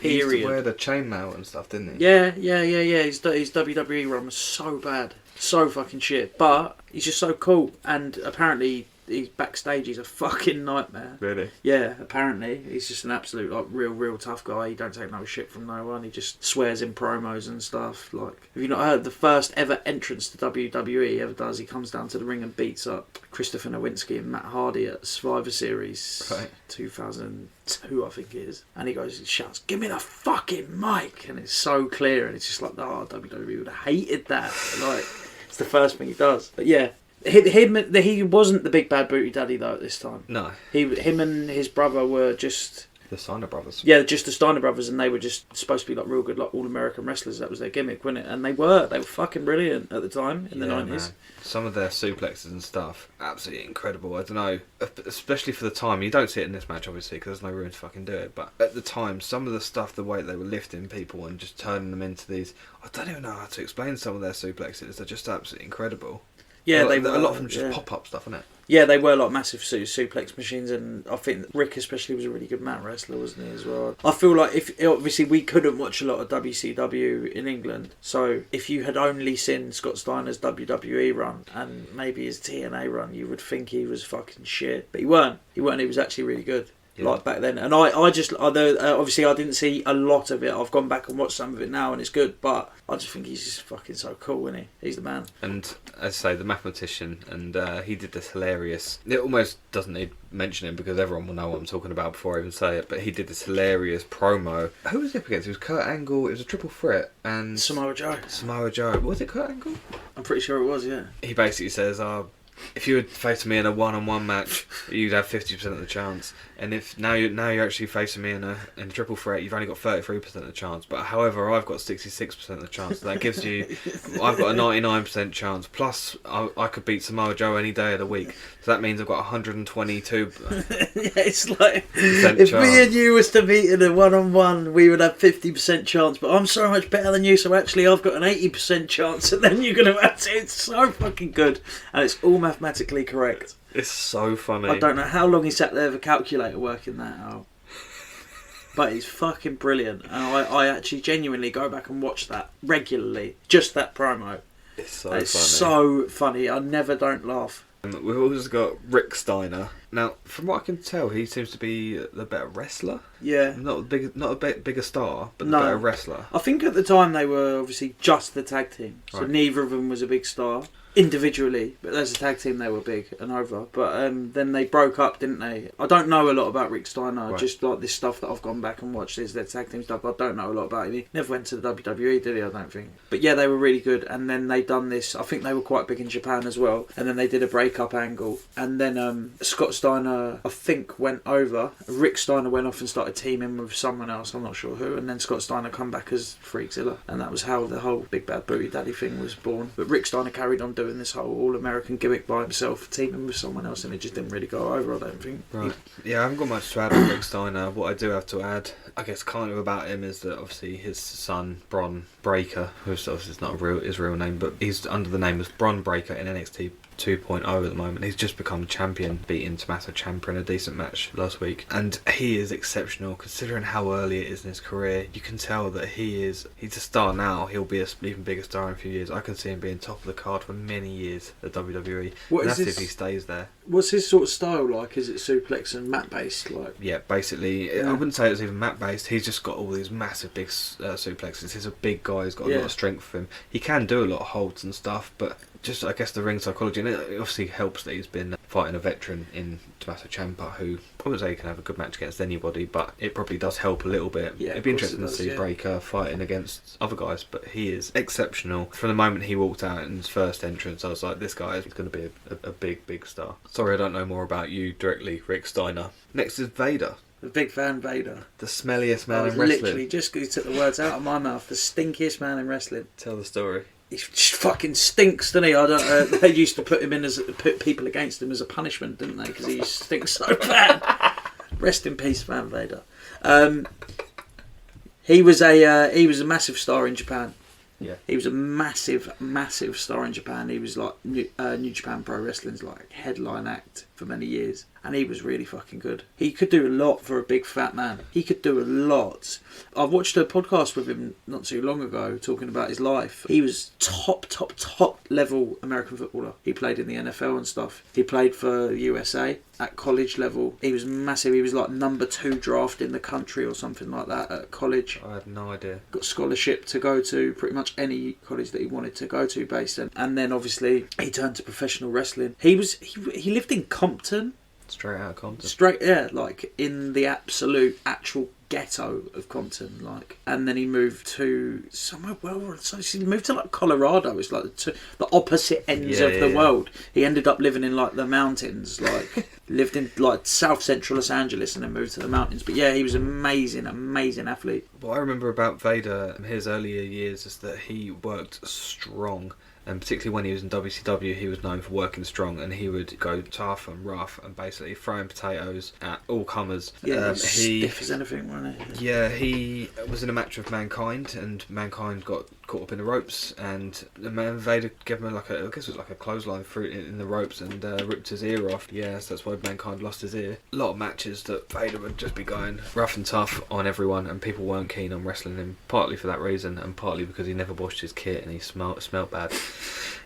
wear the chainmail and stuff, didn't he? Yeah. His WWE run was so bad, so fucking shit. But he's just so cool, and apparently he's backstage. He's a fucking nightmare. Really? Yeah, apparently he's just an absolute like real tough guy. He don't take no shit from no one. He just swears in promos and stuff. Like, have you not heard the first ever entrance to WWE he ever does? He comes down to the ring and beats up Christopher Nowinski and Matt Hardy at Survivor Series 2002, I think it is. And he goes and shouts, "Give me the fucking mic!" And it's so clear, and it's just like, oh, WWE would have hated that. Like, it's the first thing he does. But yeah. He wasn't the Big Bad Booty Daddy though at this time. No. Him and his brother were just the Steiner brothers. Yeah, just the Steiner brothers, and they were just supposed to be like real good, like all-American wrestlers. That was their gimmick, wasn't it? And they were fucking brilliant at the time in the 90s. Man. Some of their suplexes and stuff, absolutely incredible. I don't know, especially for the time. You don't see it in this match, obviously, because there's no room to fucking do it. But at the time, some of the stuff, the way they were lifting people and just turning them into these, I don't even know how to explain some of their suplexes. They're just absolutely incredible. Yeah, a lot of them just pop-up stuff, isn't it? Yeah, they were like massive suplex machines, and I think Rick especially was a really good mat wrestler, wasn't he, as well? I feel like obviously we couldn't watch a lot of WCW in England, so if you had only seen Scott Steiner's WWE run and maybe his TNA run, you would think he was fucking shit. But he weren't. He was actually really good. Yeah. Like back then, and obviously I didn't see a lot of it. I've gone back and watched some of it now, and it's good. But I just think he's just fucking so cool, isn't he? He's the man. And as I say, the mathematician, and he did this hilarious. It almost doesn't need mentioning because everyone will know what I'm talking about before I even say it. But he did this hilarious promo. Who was he up against? It was Kurt Angle. It was a triple threat and Samoa Joe. Was it Kurt Angle? I'm pretty sure it was. Yeah. He basically says, if you would face me in a one-on-one match, you'd have 50% of the chance. And if now you're actually facing me in a triple threat, you've only got 33% of the chance. But however, I've got 66% of the chance. So that gives you, I've got a 99% chance. Plus, I could beat Samoa Joe any day of the week. So that means I've got 122. Yeah, it's like if me and you was to meet in a one-on-one, we would have 50% chance. But I'm so much better than you, so actually I've got an 80% chance. And then you're gonna have to. It's so fucking good, and it's all mathematically correct. It's so funny. I don't know how long he sat there with a calculator working that out. But it's fucking brilliant. And I actually genuinely go back and watch that regularly. Just that promo. It's so funny. I never don't laugh. We've also got Rick Steiner. Now, from what I can tell, he seems to be the better wrestler. Yeah. Not a bigger star, but the better wrestler. I think at the time they were obviously just the tag team. So neither of them was a big star. Individually, but as a tag team they were big and over. But then they broke up, didn't they? I don't know a lot about Rick Steiner. Just like this stuff that I've gone back and watched is their tag team stuff. I don't know a lot about him. He never went to the WWE, did he? I don't think. But yeah, they were really good. And then they done this. I think they were quite big in Japan as well. And then they did a breakup angle. And then Scott Steiner, I think, went over. Rick Steiner went off and started teaming with someone else. I'm not sure who. And then Scott Steiner come back as Freakzilla. And that was how the whole Big Bad Booty Daddy thing was born. But Rick Steiner carried on doing this whole all-American gimmick by himself, teaming with someone else, and it just didn't really go over, I don't think. Right. Yeah, I haven't got much to add on Rick Steiner. What I do have to add, I guess, kind of about him is that obviously his son, Bron Breakker, who's obviously not his real name, but he's under the name of Bron Breakker in NXT 2.0 at the moment. He's just become champion, beating Tommaso Ciampa in a decent match last week, and he is exceptional considering how early it is in his career. You can tell that he's a star now. He'll be an even bigger star in a few years. I can see him being top of the card for many years at WWE. That's if he stays there. What's his sort of style like? Is it suplex and mat based? Yeah, basically, I wouldn't say it's even mat based. He's just got all these massive big suplexes. He's a big guy. He's got a lot of strength for him. He can do a lot of holds and stuff, but just, I guess, the ring psychology, and it obviously helps that he's been fighting a veteran in Tommaso Ciampa, who I would say can have a good match against anybody, but it probably does help a little bit. Yeah, it'd be interesting to see Breaker fighting against other guys, but he is exceptional. From the moment he walked out in his first entrance, I was like, this guy is going to be a big star. Sorry, I don't know more about you directly, Rick Steiner. Next is Vader. A big fan, Vader. The smelliest man in Literally, wrestling. just because he took the words out of my mouth, the stinkiest man in wrestling. Tell the story. He just fucking stinks, doesn't he? I don't. They used to put people against him as a punishment, didn't they? Because he stinks so bad. Rest in peace, Van Vader. He was a massive star in Japan. Yeah. He was a massive star in Japan. He was like New Japan Pro Wrestling's like headline act for many years, and he was really fucking good. He could do a lot for a big fat man. He could do a lot. I've watched a podcast with him not too long ago talking about his life. He was top level American footballer. He played in the NFL and stuff. He played for USA at college level. He was massive. He was like number 2 draft in the country or something like that at college. I had no idea. Got scholarship to go to pretty much any college that he wanted to go to based on. And then obviously he turned to professional wrestling. He lived in Compton. Straight out of Compton. Like in the actual ghetto of Compton, like, and then he moved to somewhere so he moved to like Colorado. It's like the opposite ends of the world. He ended up living in like the mountains, like lived in like South Central Los Angeles and then moved to the mountains. But yeah, he was amazing athlete. What I remember about Vader in his earlier years is that he worked strong. And particularly when he was in WCW, he was known for working strong, and he would go tough and rough and basically throwing potatoes at all comers. Yeah, stiff as anything, wasn't he? Yeah, he was in a match with Mankind, and Mankind got caught up in the ropes, and the man Vader gave him I guess it was like a clothesline through in the ropes and ripped his ear off. Yeah, so that's why Mankind lost his ear. A lot of matches that Vader would just be going rough and tough on everyone, and people weren't keen on wrestling him, partly for that reason, and partly because he never washed his kit and he smelled bad.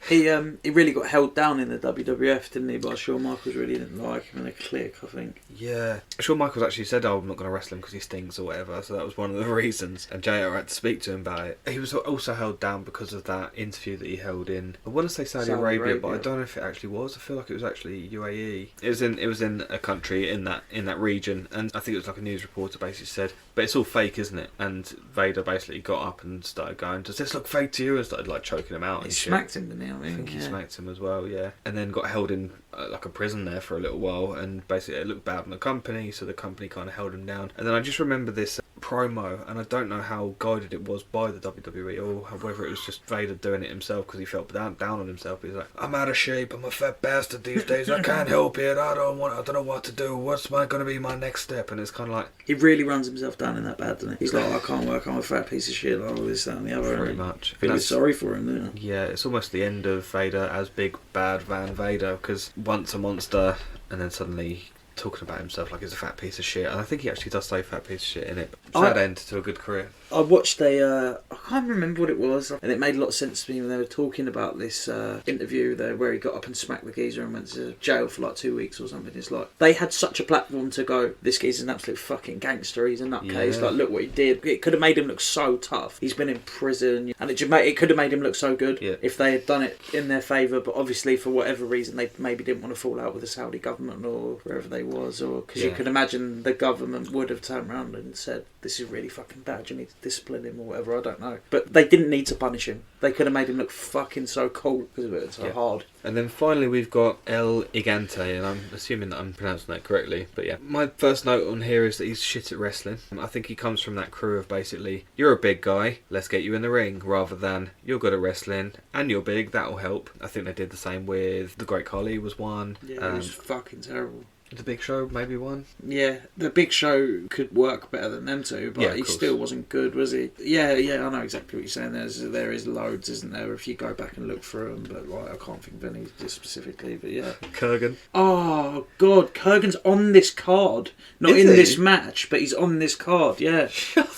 He really got held down in the WWF, didn't he? But Shawn Michaels really didn't like him in a click, I think. Yeah. Shawn Michaels actually said, I'm not going to wrestle him because he stinks or whatever, so that was one of the reasons. And JR had to speak to him about it. He was also held down because of that interview that he held in, I want to say Saudi Arabia, but I don't know if it actually was. I feel like it was actually UAE. It was in a country in that region, and I think it was like a news reporter basically said, but it's all fake, isn't it? And Vader basically got up and started going, does this look fake to you? And started like choking him out. He smacked him, didn't he? I think he smacked him as well, yeah. And then got held in like a prison there for a little while, and basically it looked bad on the company, so the company kind of held him down. And then I just remember this promo, and I don't know how guided it was by the WWE or whether it was just Vader doing it himself because he felt down on himself. He's like, I'm out of shape, I'm a fat bastard these days, I can't help it, I don't know what to do, what's going to be my next step? And it's kind of like, he really runs himself down in that bad, doesn't he? He's like, I can't work, I'm a fat piece of shit, all this, that and the other. Pretty much. I feel sorry for him, didn't he? Yeah, it's almost the end of Vader as big bad Van Vader, because once a monster and then suddenly talking about himself like he's a fat piece of shit, and I think he actually does say fat piece of shit in it. Sad end to a good career. I watched I can't remember what it was, and it made a lot of sense to me when they were talking about this interview there where he got up and smacked the geezer and went to jail for like 2 weeks or something. It's like, they had such a platform to go, this geezer's an absolute fucking gangster, he's a nutcase, like, look what he did. It could have made him look so tough. He's been in prison, and it could have made him look so good if they had done it in their favour, but obviously for whatever reason they maybe didn't want to fall out with the Saudi government or wherever they was, or because you could imagine the government would have turned around and said, this is really fucking bad, you need to discipline him or whatever, I don't know. But they didn't need to punish him. They could have made him look fucking so cool because of it, so hard. And then finally we've got El Gigante, and I'm assuming that I'm pronouncing that correctly, but yeah. My first note on here is that he's shit at wrestling. I think he comes from that crew of basically, you're a big guy, let's get you in the ring, rather than, you're good at wrestling, and you're big, that'll help. I think they did the same with The Great Khali was one. Yeah, it was fucking terrible. The Big Show, maybe one? Yeah, the Big Show could work better than them two, but he still wasn't good, was he? Yeah, I know exactly what you're saying. There is loads, isn't there, if you go back and look through them, but like, I can't think of any just specifically, but yeah. Kurgan. Oh, God, Kurgan's on this card. Not in this match, but he's on this card, yeah.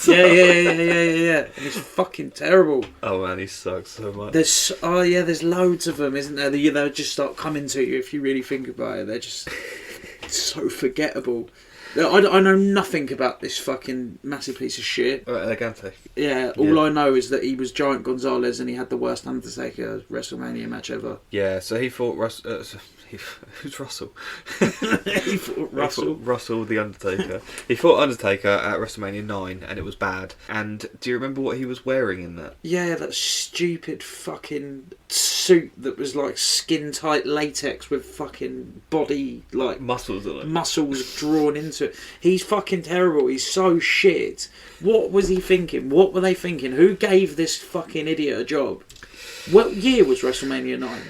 Yeah. He's fucking terrible. Oh man, he sucks so much. There's loads of them, isn't there? They'll just start coming to you if you really think about it. They're just It's so forgettable. I know nothing about this fucking massive piece of shit. Elegante. Yeah, all I know is that he was Giant Gonzalez and he had the worst Undertaker WrestleMania match ever. Yeah, so he fought Russell. Who's Russell? He fought Russell. Russell the Undertaker. He fought Undertaker at WrestleMania 9 and it was bad. And do you remember what he was wearing in that? Yeah, that stupid fucking suit that was like skin tight latex with fucking body like Muscles in it. muscles drawn into it. He's fucking terrible. He's so shit. What was he thinking? What were they thinking? Who gave this fucking idiot a job? What year was WrestleMania 9?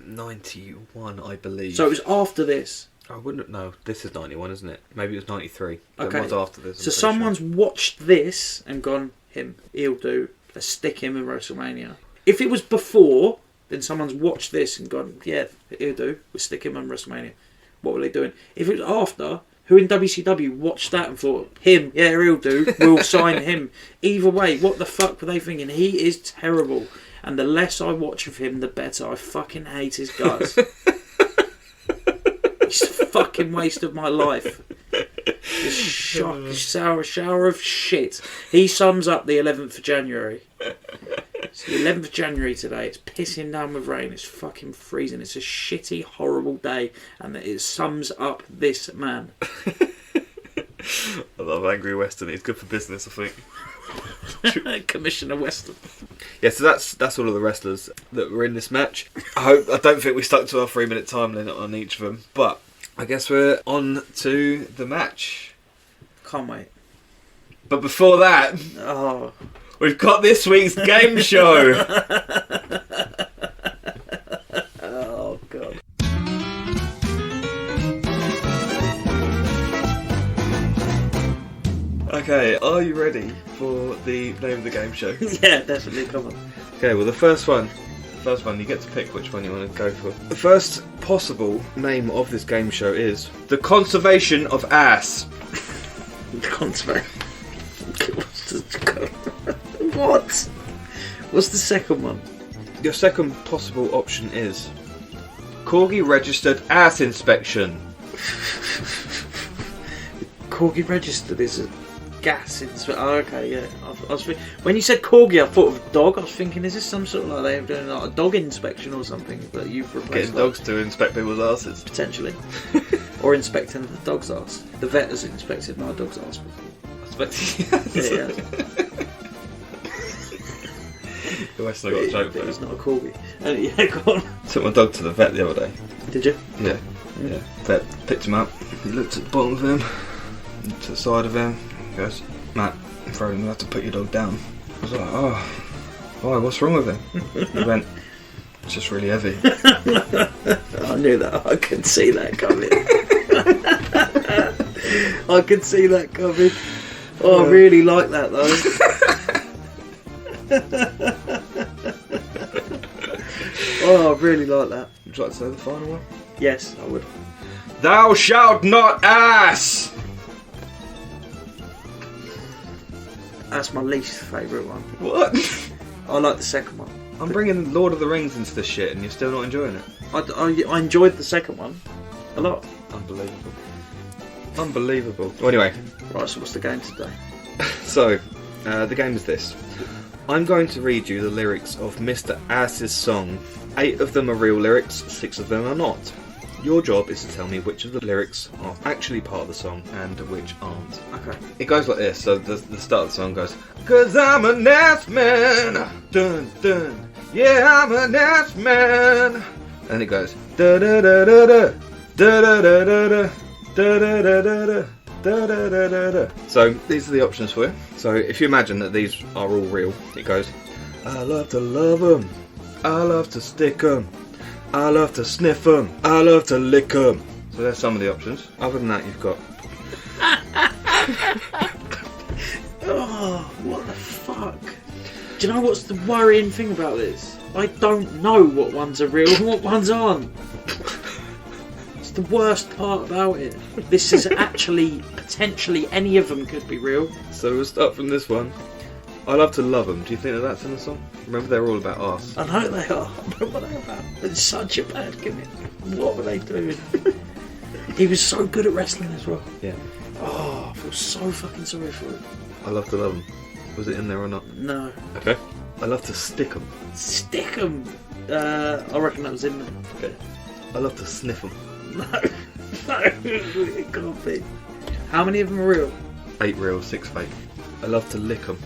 91, I believe. So it was after this. I wouldn't know. This is 91, isn't it? Maybe it was 93. Okay. It was after this. So someone's watched this and gone, he'll do. Let's stick him in WrestleMania. If it was before, then someone's watched this and gone, yeah, he'll do. We'll stick him in WrestleMania. What were they doing? If it was after, who in WCW watched that and thought, him, yeah, he'll do. We'll sign him. Either way, what the fuck were they thinking? He is terrible. And the less I watch of him, the better. I fucking hate his guts. It's a fucking waste of my life. This shower of shit. He sums up the 11th of January. It's the 11th of January today. It's pissing down with rain. It's fucking freezing. It's a shitty, horrible day. And it sums up this man. I love Angry Western. He's good for business, I think. Commissioner Weston. Yeah, so that's all of the wrestlers that were in this match. I don't think we stuck to our 3-minute time limit on each of them, but I guess we're on to the match. Can't wait. But before that, we've got this week's game show. Oh god. Okay, are you ready for the name of the game show? Yeah, definitely. Come on. Okay, well the first one, you get to pick which one you want to go for. The first possible name of this game show is The Conservation of Ass. Conservation. What? What's the second one? Your second possible option is Corgi Registered Ass Inspection. Corgi Registered is a gas inspection. Oh, okay, yeah. I was when you said corgi, I thought of dog. I was thinking, is this some sort of like they're doing like a dog inspection or something? But you've replaced getting dogs to inspect people's asses potentially, or inspecting the dog's ass. The vet has inspected my dog's ass before. Yeah. The Western got a joke for it's not a corgi. Yeah, go on. Took my dog to the vet the other day. Did you? Yeah. Vet picked him up. He looked at the bottom of him, to the side of him. He goes, Matt, I'm afraid I'm going to have to put your dog down. I was like, oh, why? What's wrong with him? He went, it's just really heavy. I knew that. I could see that coming. I could see that coming. Oh, I really like that though. Oh, I really like that. Would you like to say the final one? Yes, I would. Thou shalt not ass! That's my least favourite one. What? I like the second one. I'm bringing Lord of the Rings into this shit and you're still not enjoying it. I enjoyed the second one a lot. Unbelievable. Well, anyway. Right, so what's the game today? So, the game is this. I'm going to read you the lyrics of Mr. Ass's song. 8 of them are real lyrics, 6 of them are not. Your job is to tell me which of the lyrics are actually part of the song and which aren't. Okay. It goes like this, so the start of the song goes, 'Cause I'm an ass man, dun dun, yeah I'm an ass man. And it goes, da da da da da, da da da da da, da da da da da. Da, da, da, da, da. So these are the options for you. So if you imagine that these are all real, it goes, I love to love 'em, I love to stick 'em, I love to sniff 'em, I love to lick 'em. So there's some of the options. Other than that, you've got Oh, what the fuck? Do you know what's the worrying thing about this? I don't know what ones are real and what ones aren't. It's the worst part about it. This is actually, potentially, any of them could be real. So we'll start from this one. I love to love 'em. Do you think that that's in the song? Remember, they're all about arse. I know they are. I know what they're about. It's such a bad gimmick. What were they doing? He was so good at wrestling as well. Yeah. Oh, I feel so fucking sorry for him. I love to love him. Was it in there or not? No. Okay. I love to stick him. Stick him. I reckon that was in there. Okay. I love to sniff him. No, it can't be. How many of them are real? 8 real, 6 fake. I love to lick him.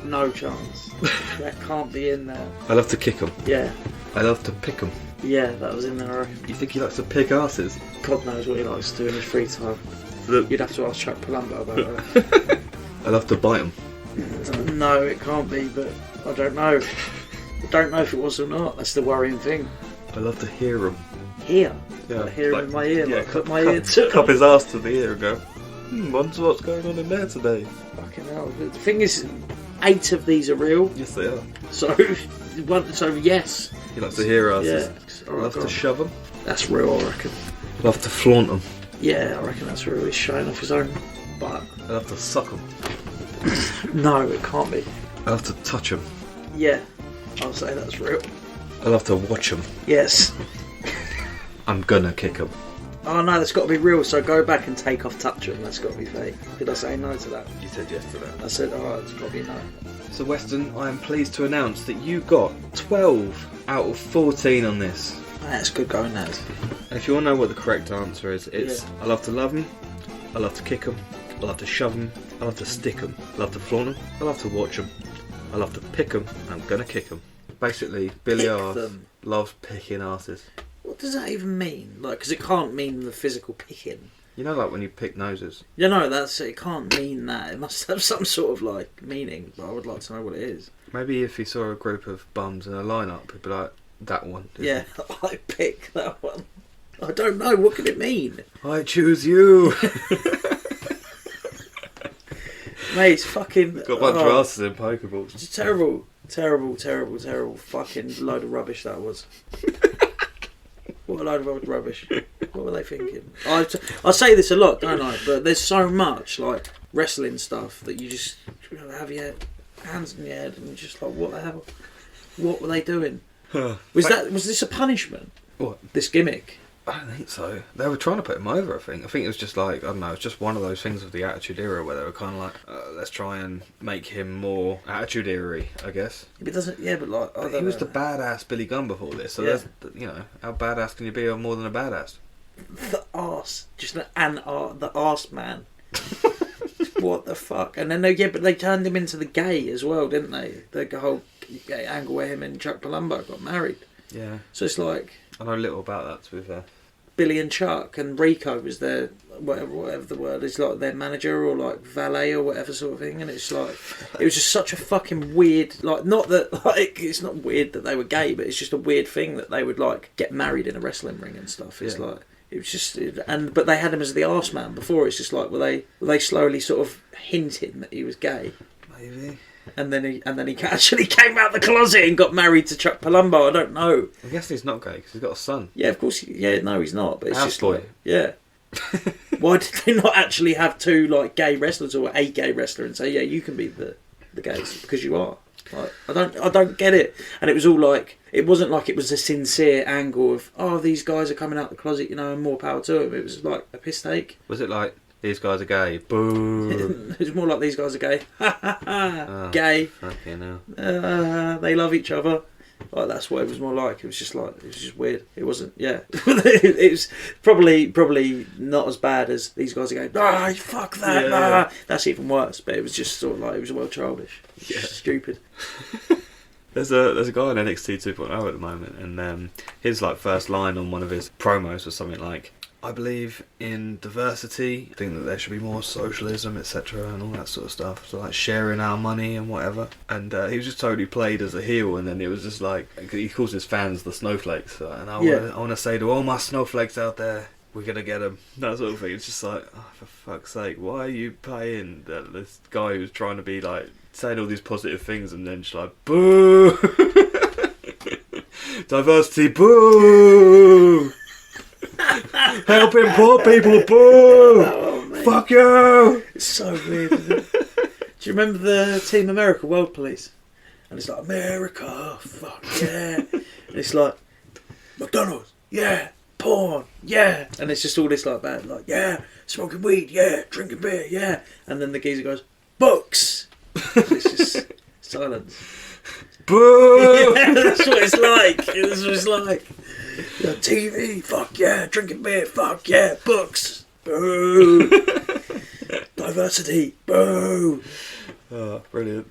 No chance. That can't be in there. I love to kick him. Yeah. I love to pick him. Yeah, that was in there, I reckon. You think he likes to pick asses? God knows what he likes to do in his free time. Look. You'd have to ask Chuck Palumbo about that. I love to bite him. No, it can't be, but I don't know. I don't know if it was or not. That's the worrying thing. I love to hear him. Hear? Yeah, Like hear him like- in my ear, yeah, like put my ear to cup his ass to the ear and go, wonder what's going on in there today. Fucking hell. The thing is, 8 of these are real. Yes, they are. So yes. He likes to hear asses. Yeah. I love to shove him. That's real, I reckon. I love to flaunt him. Yeah, I reckon that's real. He's showing off his own butt. I love to suck him. No, it can't be. I love to touch him. Yeah, I'll say that's real. I love to watch him. Yes. I'm gonna kick him. Oh no, that's got to be real. So go back and take off touch him. That's got to be fake. Did I say no to that? You said yes to that. I said, alright, it's got to be no. So Weston, I am pleased to announce that you got 12 out of 14 on this. That's good going, that. And if you want to know what the correct answer is, it's Yeah. I love to love him, I love to kick him, I love to shove him, I love to stick him, I love to flaunt him, I love to watch him, I love to pick him, I'm gonna kick him. Basically, Billy Pick Arse them. loves picking asses. What does that even mean? Like, because it can't mean the physical picking. You know, like when you pick noses. You know, it can't mean that. It must have some sort of like meaning. But I would like to know what it is. Maybe if he saw a group of bums in a lineup, he'd be like, that one. Yeah, I pick that one. I don't know. What could it mean? I choose you. Mate, it's fucking... Got a bunch of asses in Pokeballs. It's terrible. Terrible fucking load of rubbish that was. What a load of rubbish. What were they thinking? I say this a lot, don't I? But there's so much, like, wrestling stuff that you just have your hands in your head and you're just like, what the hell? What were they doing? Was this a punishment? What? This gimmick? I don't think so. They were trying to put him over, I think. I think it was just like, I don't know, it's just one of those things of the Attitude Era where they were kind of like, let's try and make him more Attitude Era-y, I guess. It doesn't, yeah, but like... But he was the badass Billy Gunn before this, so Yeah. there's, you know, how badass can you be or more than a badass? The arse. Just the arse man. What the fuck? And then they turned him into the gay as well, didn't they? The whole gay angle where him and Chuck Palumbo got married. Yeah. So it's like... I know little about that, to be fair. Billy and Chuck and Rico was their whatever the word is, like their manager or like valet or whatever sort of thing, and it's like it was just such a fucking weird, like, not that like it's not weird that they were gay, but it's just a weird thing that they would like get married in a wrestling ring and stuff. It's like it was just but they had him as the arse man before. It's just like were they slowly sort of hinting that he was gay, Maybe. and then he actually came out the closet and got married to Chuck Palumbo. I don't know. I guess he's not gay because he's got a son. Yeah, of course. Yeah, no, he's not. But it's just Houseboy. like, yeah. Why did they not actually have 2 like gay wrestlers or a gay wrestler and say, yeah, you can be the gays because you are? Like, I don't get it. And it was all like, it wasn't like it was a sincere angle of, oh, these guys are coming out the closet, you know, and more power to them. It was like a piss take. Was it like, these guys are gay, boo? It was more like these guys are gay. Ha ha ha. Gay. Okay, now. They love each other. Like, that's what it was more like. It was just like, it was just weird. It wasn't, yeah. It was probably not as bad as these guys are going, fuck that, Yeah. That's even worse. But it was just sort of like, it was well childish. Yeah. Stupid. There's a guy on NXT 2.0 at the moment, and his like first line on one of his promos was something like, I believe in diversity, I think that there should be more socialism, etc., and all that sort of stuff. So like sharing our money and whatever. And he was just totally played as a heel, and then it was just like, he calls his fans the snowflakes. And I want to say to all my snowflakes out there, we're gonna get them. That sort of thing. It's just like, oh, for fuck's sake, why are you paying this guy who's trying to be like saying all these positive things and then just like, boo, diversity, boo. Helping poor people, boo! Oh, fuck you! It's so weird, isn't it? Do you remember the Team America World Police? And it's like, America, fuck yeah. And it's like, McDonald's, yeah. porn, yeah. And it's just all this like that, like, yeah, smoking weed, yeah, drinking beer, yeah. And then the geezer goes, books. It's just silence. Boo! Yeah, that's what it's like. That's what it's like. Yeah, TV, fuck yeah, drinking beer, fuck yeah, books, boo. Diversity, boo. Oh, brilliant.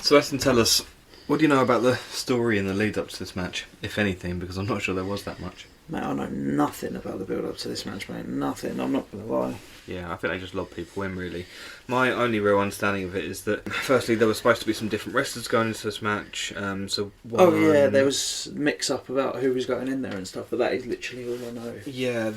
So, Aston, tell us, what do you know about the story and the lead up to this match, if anything, because I'm not sure there was that much. Mate, I know nothing about the build up to this match, mate. Nothing. I'm not going to lie. Yeah, I think they just lobbed people in, really. My only real understanding of it is that, firstly, there was supposed to be some different wrestlers going into this match. There was mix-up about who was going in there and stuff, but that is literally all I know. Yeah,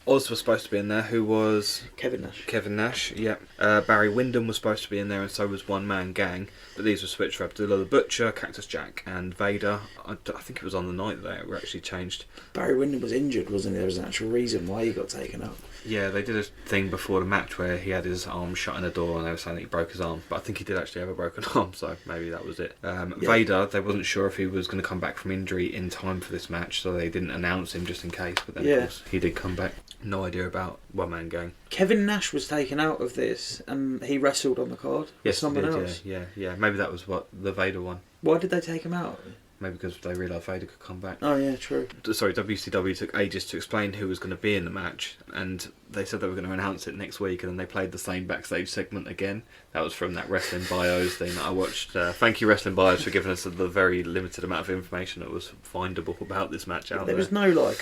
Oz was supposed to be in there, who was... Kevin Nash. Kevin Nash, yeah. Barry Windham was supposed to be in there, and so was One Man Gang. But these were switched for Abdullah the Butcher, Cactus Jack, and Vader. I think it was on the night that it were actually changed. Barry Windham was injured, wasn't he? There was an actual reason why he got taken up. Yeah, they did a thing before the match where he had his arm shut in a door and they were saying that he broke his arm. But I think he did actually have a broken arm, so maybe that was it. Vader, they wasn't sure if he was going to come back from injury in time for this match, so they didn't announce him just in case. But then, of course, he did come back. No idea about One Man Gang. Kevin Nash was taken out of this and he wrestled on the card. Yes, someone he did, else. Yeah. Maybe that was the Vader one. Why did they take him out? Maybe because they realised Vader could come back. Oh yeah, true. Sorry, WCW took ages to explain who was going to be in the match, and they said they were going to announce it next week, and then they played the same backstage segment again. That was from that Wrestling Bios thing that I watched. Thank you, Wrestling Bios, for giving us the very limited amount of information that was findable about this match out there. There was no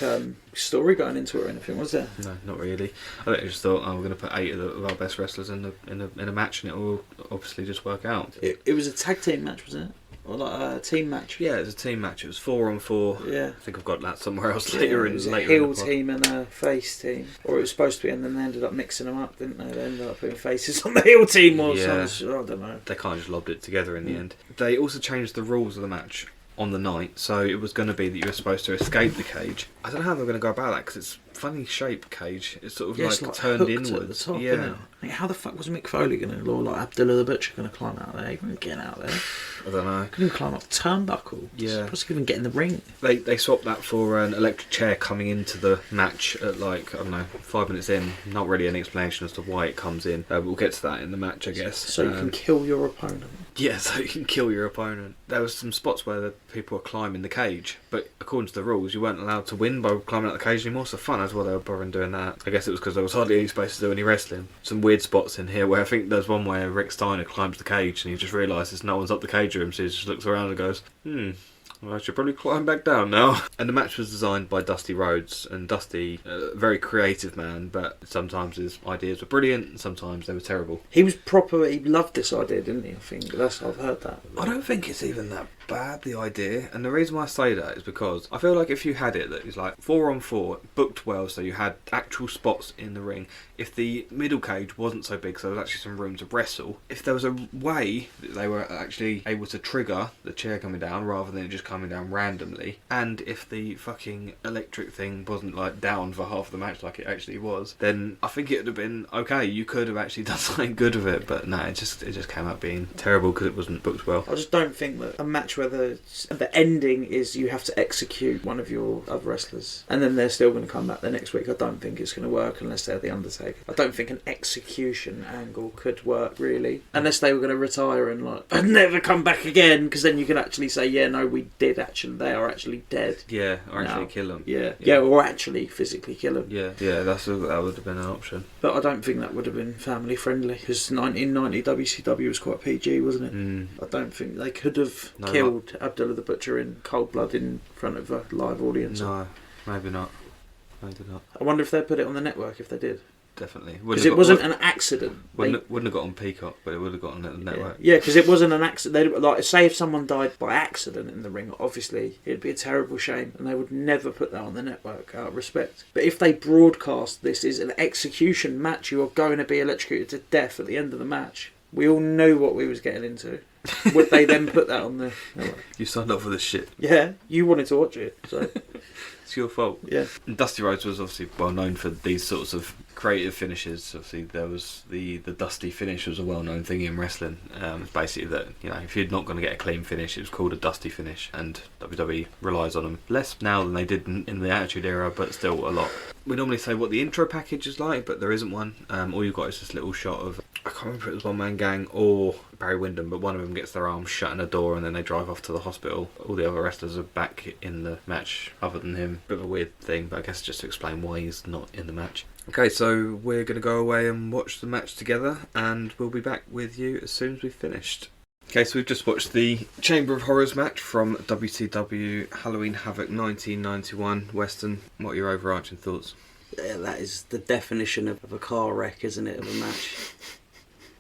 story going into it or anything, was there? No, not really. I just thought, we're going to put 8 of our best wrestlers in a match, and it will obviously just work out. It was a tag team match, wasn't it? Or like a team match? Yeah, it was a team match. It was 4-on-4. Yeah. I think I've got that somewhere else later. It was a heel team and a face team. Or it was supposed to be, and then they ended up mixing them up, didn't they? They ended up putting faces on the heel team or something. I don't know. They kind of just lobbed it together in the end. They also changed the rules of the match on the night, so it was going to be that you were supposed to escape the cage. I don't know how they're going to go about that, because it's funny shaped cage. It's sort of like turned inwards. At the top, yeah. Isn't it? Like, how the fuck was Mick Foley going to, or like Abdullah the Butcher going to climb out there? He couldn't get out there. I don't know. Couldn't climb up the turnbuckle. Yeah. Possibly even get in the ring. They swapped that for an electric chair coming into the match at 5 minutes in. Not really an explanation as to why it comes in. We'll get to that in the match, I guess. So you can kill your opponent. Yeah, so you can kill your opponent. There was some spots where the people were climbing the cage, but according to the rules, you weren't allowed to win by climbing out the cage anymore. So fun as well, they were bothering doing that. I guess it was because there was hardly any space to do any wrestling. Some weird spots in here where I think there's one where Rick Steiner climbs the cage and he just realises no one's up the cage room, so he just looks around and goes, well, I should probably climb back down now. And the match was designed by Dusty Rhodes, and Dusty, a very creative man, but sometimes his ideas were brilliant and sometimes they were terrible. He loved this idea, didn't he? I think I've heard that. I don't think it's even that bad, the idea, and the reason why I say that is because I feel like if you had it that it's like 4-on-4, booked well, so you had actual spots in the ring, if the middle cage wasn't so big, so there was actually some room to wrestle, if there was a way that they were actually able to trigger the chair coming down rather than it just coming down randomly, and if the fucking electric thing wasn't like down for half the match like it actually was, then I think it would have been okay. You could have actually done something good with it, but no, it just came out being terrible because it wasn't booked well. I just don't think that a match where the ending is you have to execute one of your other wrestlers and then they're still going to come back the next week. I don't think it's going to work unless they're the Undertaker. I don't think an execution angle could work really, unless they were going to retire and never come back again, because then you can actually say, yeah, no, we did actually, they are actually dead. Yeah, or actually kill them. Yeah, or actually physically kill them. Yeah, that would have been an option. But I don't think that would have been family friendly, because 1990 WCW was quite PG, wasn't it? I don't think they could have killed Abdullah the Butcher in cold blood in front of a live audience. No, maybe not. I wonder if they put it on the network if they did. Definitely. Because it wasn't an accident. Wouldn't have got on Peacock, but it would have got on the network. Yeah, because it wasn't an accident. Say if someone died by accident in the ring, obviously it'd be a terrible shame, and they would never put that on the network out of respect. But if they broadcast this is an execution match, you are going to be electrocuted to death at the end of the match. We all knew what we was getting into. Would they then put that on the... You signed up for this shit. Yeah, you wanted to watch it, so... It's your fault. Yeah. And Dusty Rhodes was obviously well known for these sorts of creative finishes. Obviously, there was the Dusty finish was a well known thing in wrestling. It's basically that, you know, if you're not going to get a clean finish, it was called a Dusty finish, and WWE relies on them less now than they did in the Attitude Era, but still a lot. We normally say what the intro package is like, but there isn't one. All you've got is this little shot of, I can't remember if it was One Man Gang or Barry Windham, but one of them gets their arm shut in a door and then they drive off to the hospital. All the other wrestlers are back in the match other than him. Bit of a weird thing, but I guess just to explain why he's not in the match. Okay, so we're going to go away and watch the match together, and we'll be back with you as soon as we've finished. Okay, so we've just watched the Chamber of Horrors match from WCW Halloween Havoc 1991. Weston, what are your overarching thoughts? Yeah, that is the definition of a car wreck, isn't it, of a match?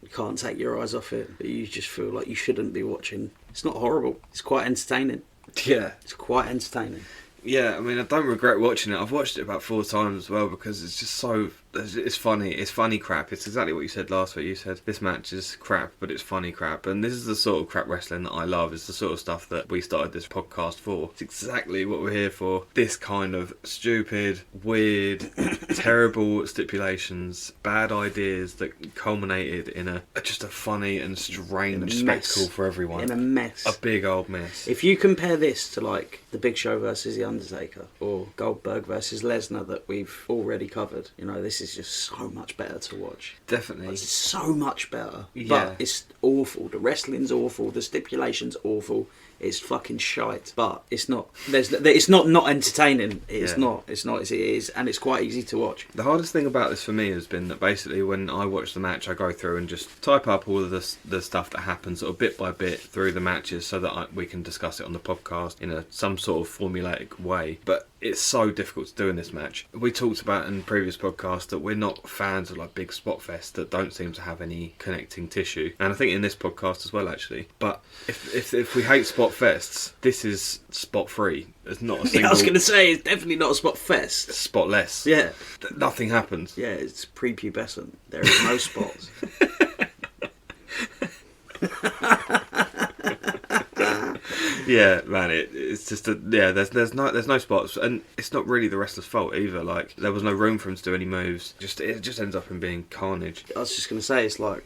You can't take your eyes off it, but you just feel like you shouldn't be watching. It's not horrible. It's quite entertaining. Yeah. It's quite entertaining. Yeah, I mean, I don't regret watching it. I've watched it about 4 times as well because it's just so... It's funny. It's funny crap. It's exactly what you said last week. You said this match is crap, but it's funny crap. And this is the sort of crap wrestling that I love. It's the sort of stuff that we started this podcast for. It's exactly what we're here for. This kind of stupid, weird, terrible stipulations, bad ideas that culminated in just a funny and strange spectacle for everyone. In a mess. A big old mess. If you compare this to like The Big Show versus The Undertaker or Goldberg versus Lesnar that we've already covered, you know, this is just so much better to watch. Definitely. It's so much better. Yeah. But it's awful. The wrestling's awful. The stipulation's awful. It's fucking shite. But it's not. It's not entertaining. It's not. It is, and it's quite easy to watch. The hardest thing about this for me has been that basically when I watch the match, I go through and just type up all of the stuff that happens sort of bit by bit through the matches so that we can discuss it on the podcast in some sort of formulaic way. But it's so difficult to do in this match. We talked about in previous podcasts that we're not fans of like big spot fests that don't seem to have any connecting tissue, and I think in this podcast as well actually. But if we hate spot fests, this is spot free. There's not a single... I was going to say, it's definitely not a spot fest. Spotless. Yeah. Nothing happens. Yeah, it's prepubescent. There is no spots. Yeah, man, it's just there's no spots, and it's not really the wrestler's fault either. Like, there was no room for him to do any moves. It just ends up in being carnage. I was just going to say, it's like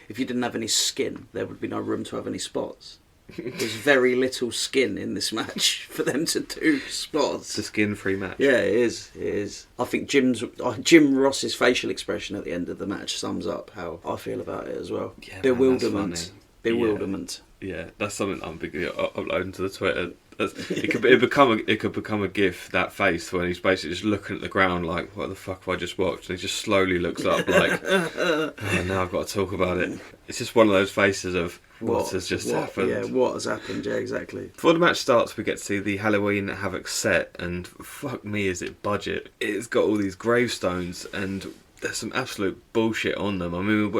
if you didn't have any skin, there would be no room to have any spots. There's very little skin in this match for them to do spots. It's a skin-free match. Yeah, it is. It is. I think Jim Ross's facial expression at the end of the match sums up how I feel about it as well. Yeah, bewilderment. Man, that's funny. Bewilderment. Yeah, that's something I'm uploading to the Twitter. It could become a GIF, that face when he's basically just looking at the ground like, what the fuck have I just watched? And he just slowly looks up like, oh, now I've got to talk about it. It's just one of those faces of what has just happened. Yeah, what has happened? Yeah, exactly. Before the match starts, we get to see the Halloween Havoc set, and fuck me, is it budget? It's got all these gravestones and there's some absolute bullshit on them. I mean,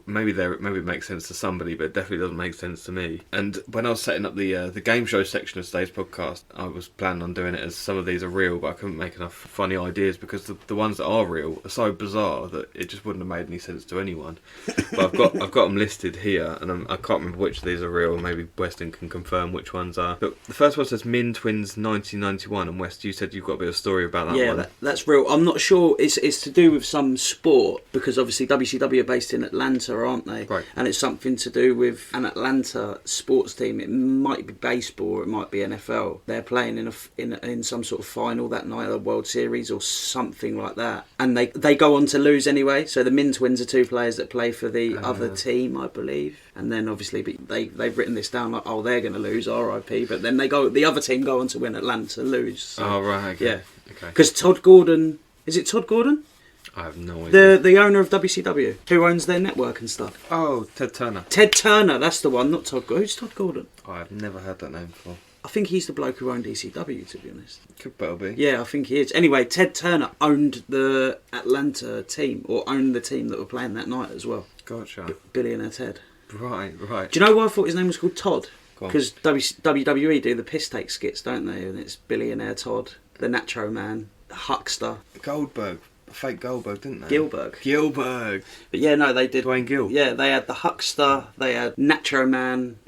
maybe it makes sense to somebody, but it definitely doesn't make sense to me. And when I was setting up the game show section of today's podcast, I was planning on doing it as some of these are real, but I couldn't make enough funny ideas because the ones that are real are so bizarre that it just wouldn't have made any sense to anyone. But I've got them listed here, and I can't remember which of these are real. Maybe Weston can confirm which ones are. But the first one says Min Twins 1991, and West, you said you've got a bit of story about that one. Yeah, that's real. I'm not sure. It's to do with some sport, because obviously WCW are based in Atlanta, aren't they? Right. And it's something to do with an Atlanta sports team. It might be baseball, or it might be NFL. They're playing in some sort of final that night, a World Series or something like that. And they go on to lose anyway. So the Min Twins are 2 players that play for the other team, I believe. And then obviously they've written this down like, oh, they're going to lose, RIP. But then the other team go on to win, Atlanta lose. So, oh, right, okay. Yeah. Okay. Because Todd Gordon... Is it Todd Gordon? I have no idea. The owner of WCW, who owns their network and stuff. Oh, Ted Turner. Ted Turner, that's the one, not Todd Gordon. Who's Todd Gordon? I've never heard that name before. I think he's the bloke who owned ECW, to be honest. Could well be. Yeah, I think he is. Anyway, Ted Turner owned the Atlanta team, or owned the team that were playing that night as well. Gotcha. Billionaire Ted. Right. Do you know why I thought his name was called Todd? Go on. Because WWE do the piss take skits, don't they? And it's Billionaire Todd, the Nacho Man, the Huckster. Goldberg fake Goldberg, didn't they? Gilberg. But yeah, no, they did. Dwayne Gill. Yeah, they had the Huckster, they had Nacho Man,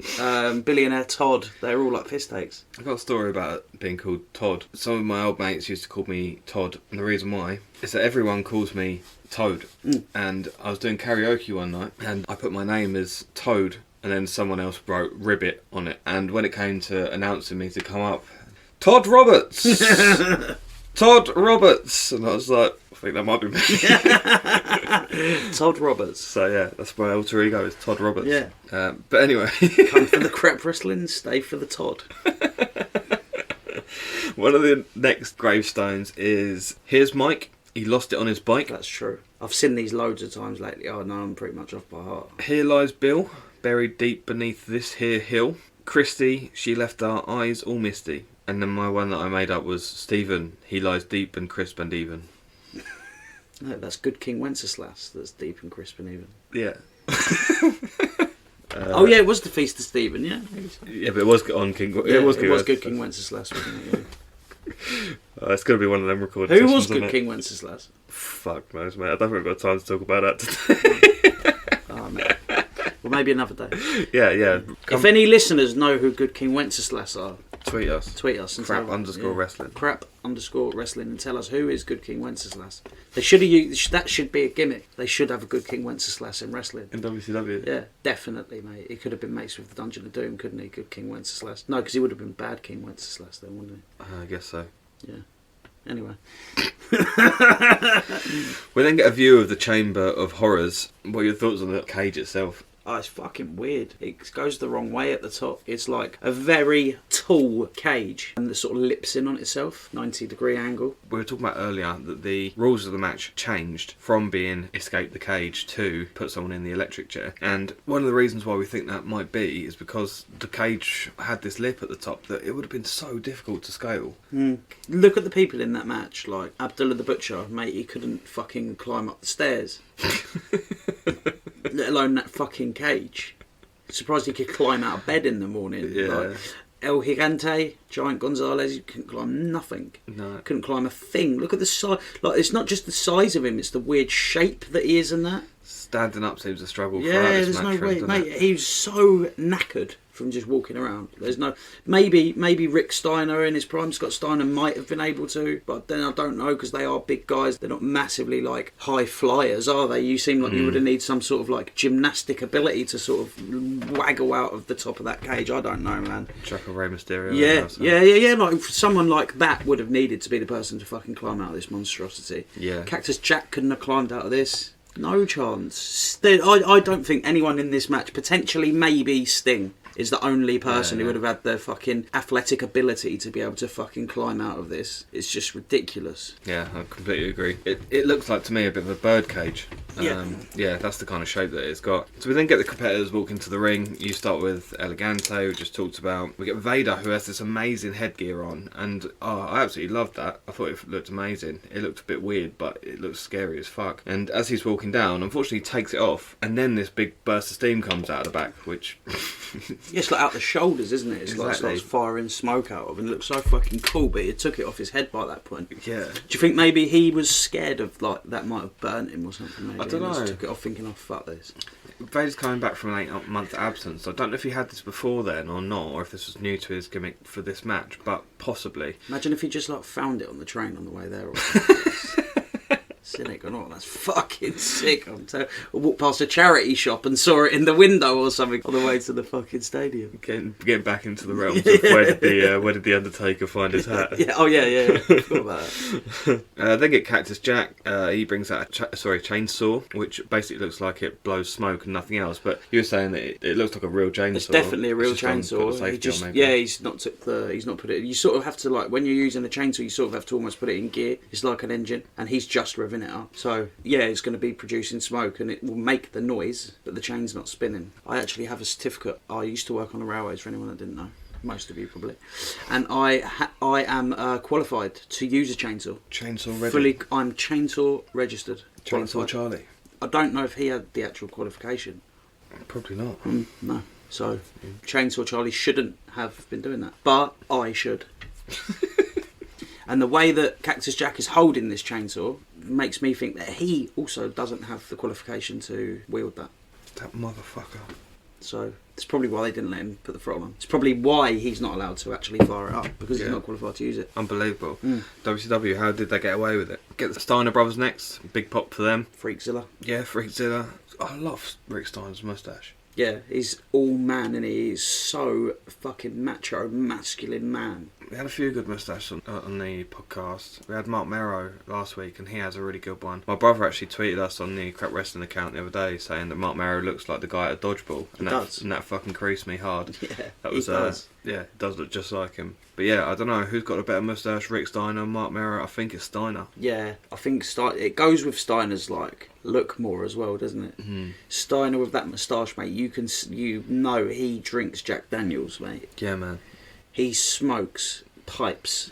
Billionaire Todd. They were all like piss takes. I've got a story about it being called Todd. Some of my old mates used to call me Todd, and the reason why is that everyone calls me Toad. And I was doing karaoke one night, and I put my name as Toad, and then someone else wrote Ribbit on it. And when it came to announcing me to come up, Todd Roberts! Todd Roberts! And I was like, I think that might be me. Todd Roberts. So yeah, that's my alter ego, is Todd Roberts. Yeah. But anyway. Come for the crap wrestling, stay for the Todd. One of the next gravestones is, here's Mike. He lost it on his bike. That's true. I've seen these loads of times lately. Oh no, I'm pretty much off by heart. Here lies Bill, buried deep beneath this here hill. Christy, she left our eyes all misty. And then my one that I made up was Stephen, he lies deep and crisp and even. No, that's Good King Wenceslas. That's deep and crisp and even. Yeah. Oh yeah, it was the Feast of Stephen. Yeah. Yeah, but it was on King. Yeah, it was Good King Wenceslas, wasn't it? Yeah. It's going to be one of them recorded Who sessions, was isn't Good it? King Wenceslas? Fuck knows, mate. I don't think we've got time to talk about that today. Oh man. Well, maybe another day. Yeah. If any listeners know who Good King Wenceslas are, Tweet us. and Crap_wrestling. Crap_wrestling and tell us who is Good King Wenceslas. They should have used that. Should be a gimmick. They should have a Good King Wenceslas in wrestling. In WCW. Yeah, definitely, mate. He could have been mates with the Dungeon of Doom, couldn't he? Good King Wenceslas. No, because he would have been Bad King Wenceslas then, wouldn't I guess so. he? Yeah. Anyway. We then get a view of the Chamber of Horrors. What are your thoughts on the cage itself? Oh, it's fucking weird. It goes the wrong way at the top. It's like a very tall cage and it sort of lips in on itself, 90-degree angle. We were talking about earlier that the rules of the match changed from being escape the cage to put someone in the electric chair. And one of the reasons why we think that might be is because the cage had this lip at the top that it would have been so difficult to scale. Look at the people in that match, like Abdullah the Butcher, mate, he couldn't fucking climb up the stairs. Let alone that fucking cage. Surprised he could climb out of bed in the morning. Yeah. Like, El Gigante, Giant Gonzalez, he couldn't climb nothing. No. Couldn't climb a thing. Look at the size. Like, it's not just the size of him, it's the weird shape that he is and that. Standing up seems a struggle Yeah, throughout this there's match. no way. Mate, he was so knackered from just walking around. There's no... Maybe Rick Steiner in his prime, Scott Steiner might have been able to, but then I don't know, because they are big guys. They're not massively, like, high flyers, are they? You seem like you would have need some sort of, like, gymnastic ability to sort of waggle out of the top of that cage. I don't know, man. Chuck a Rey Mysterio. Yeah. Like, someone like that would have needed to be the person to fucking climb out of this monstrosity. Yeah. Cactus Jack couldn't have climbed out of this. No chance. I don't think anyone in this match, potentially maybe Sting, is the only person who would have had the fucking athletic ability to be able to fucking climb out of this. It's just ridiculous. Yeah, I completely agree. It looks like to me a bit of a bird cage. Yeah. That's the kind of shape that it's got. So we then get the competitors walk into the ring. You start with Elegante, we just talked about. We get Vader, who has this amazing headgear on, and I absolutely loved that. I thought it looked amazing. It looked a bit weird, but it looked scary as fuck. And as he's walking down, unfortunately he takes it off, and then this big burst of steam comes out of the back, which... It's like out the shoulders, isn't it? It's Exactly. like starts firing smoke out of, and it looks so fucking cool. But he took it off his head by that point. Yeah. Do you think maybe he was scared of like that might have burnt him or something? Maybe I don't and just know. took it off thinking, "Oh fuck this." Vader's coming back from an 8-month absence. I don't know if he had this before then or not, or if this was new to his gimmick for this match, but possibly. Imagine if he just like found it on the train on the way there. Or something. Cynic or not, that's fucking sick. I walked past a charity shop and saw it in the window or something on the way to the fucking stadium. Getting back into the realms of where did the Undertaker find his hat? Yeah. I forgot about that. Then get Cactus Jack. He brings out a chainsaw, which basically looks like it blows smoke and nothing else. But you were saying that it looks like a real chainsaw. It's definitely a real It's just got the chainsaw. safety on, maybe. He's not put it. You sort of have to like when you're using a chainsaw, you sort of have to almost put it in gear. It's like an engine, and he's just revving it up. So yeah, it's going to be producing smoke, and it will make the noise, but the chain's not spinning. I actually have a certificate. I used to work on the railways. For anyone that didn't know. Most of you probably, and I am qualified to use a chainsaw. Chainsaw ready. I'm chainsaw registered. Chainsaw qualified. Charlie. I don't know if he had the actual qualification. Probably not. No. So Chainsaw Charlie shouldn't have been doing that, but I should. And the way that Cactus Jack is holding this chainsaw makes me think that he also doesn't have the qualification to wield that. That motherfucker. So it's probably why they didn't let him put the throttle on. It's probably why he's not allowed to actually fire it up, because he's not qualified to use it. Unbelievable. WCW, how did they get away with it? Get the Steiner brothers next. Big pop for them. Freakzilla. Yeah, Freakzilla. I love Rick Steiner's moustache. Yeah, he's all man, and he's so fucking macho, masculine man. We had a few good moustaches on the podcast. We had Mark Merrow last week, and he has a really good one. My brother actually tweeted us on the Crap Wrestling account the other day saying that Mark Merrow looks like the guy at Dodgeball. And that fucking creased me hard. Yeah, that was, he does. Yeah, it does look just like him. But yeah, I don't know who's got a better moustache, Rick Steiner or Mark Merrow. I think it's Steiner. Yeah, I think it goes with Steiner's like look more as well, doesn't it? Mm. Steiner with that moustache, mate. You know he drinks Jack Daniels, mate. Yeah, man. He smokes pipes,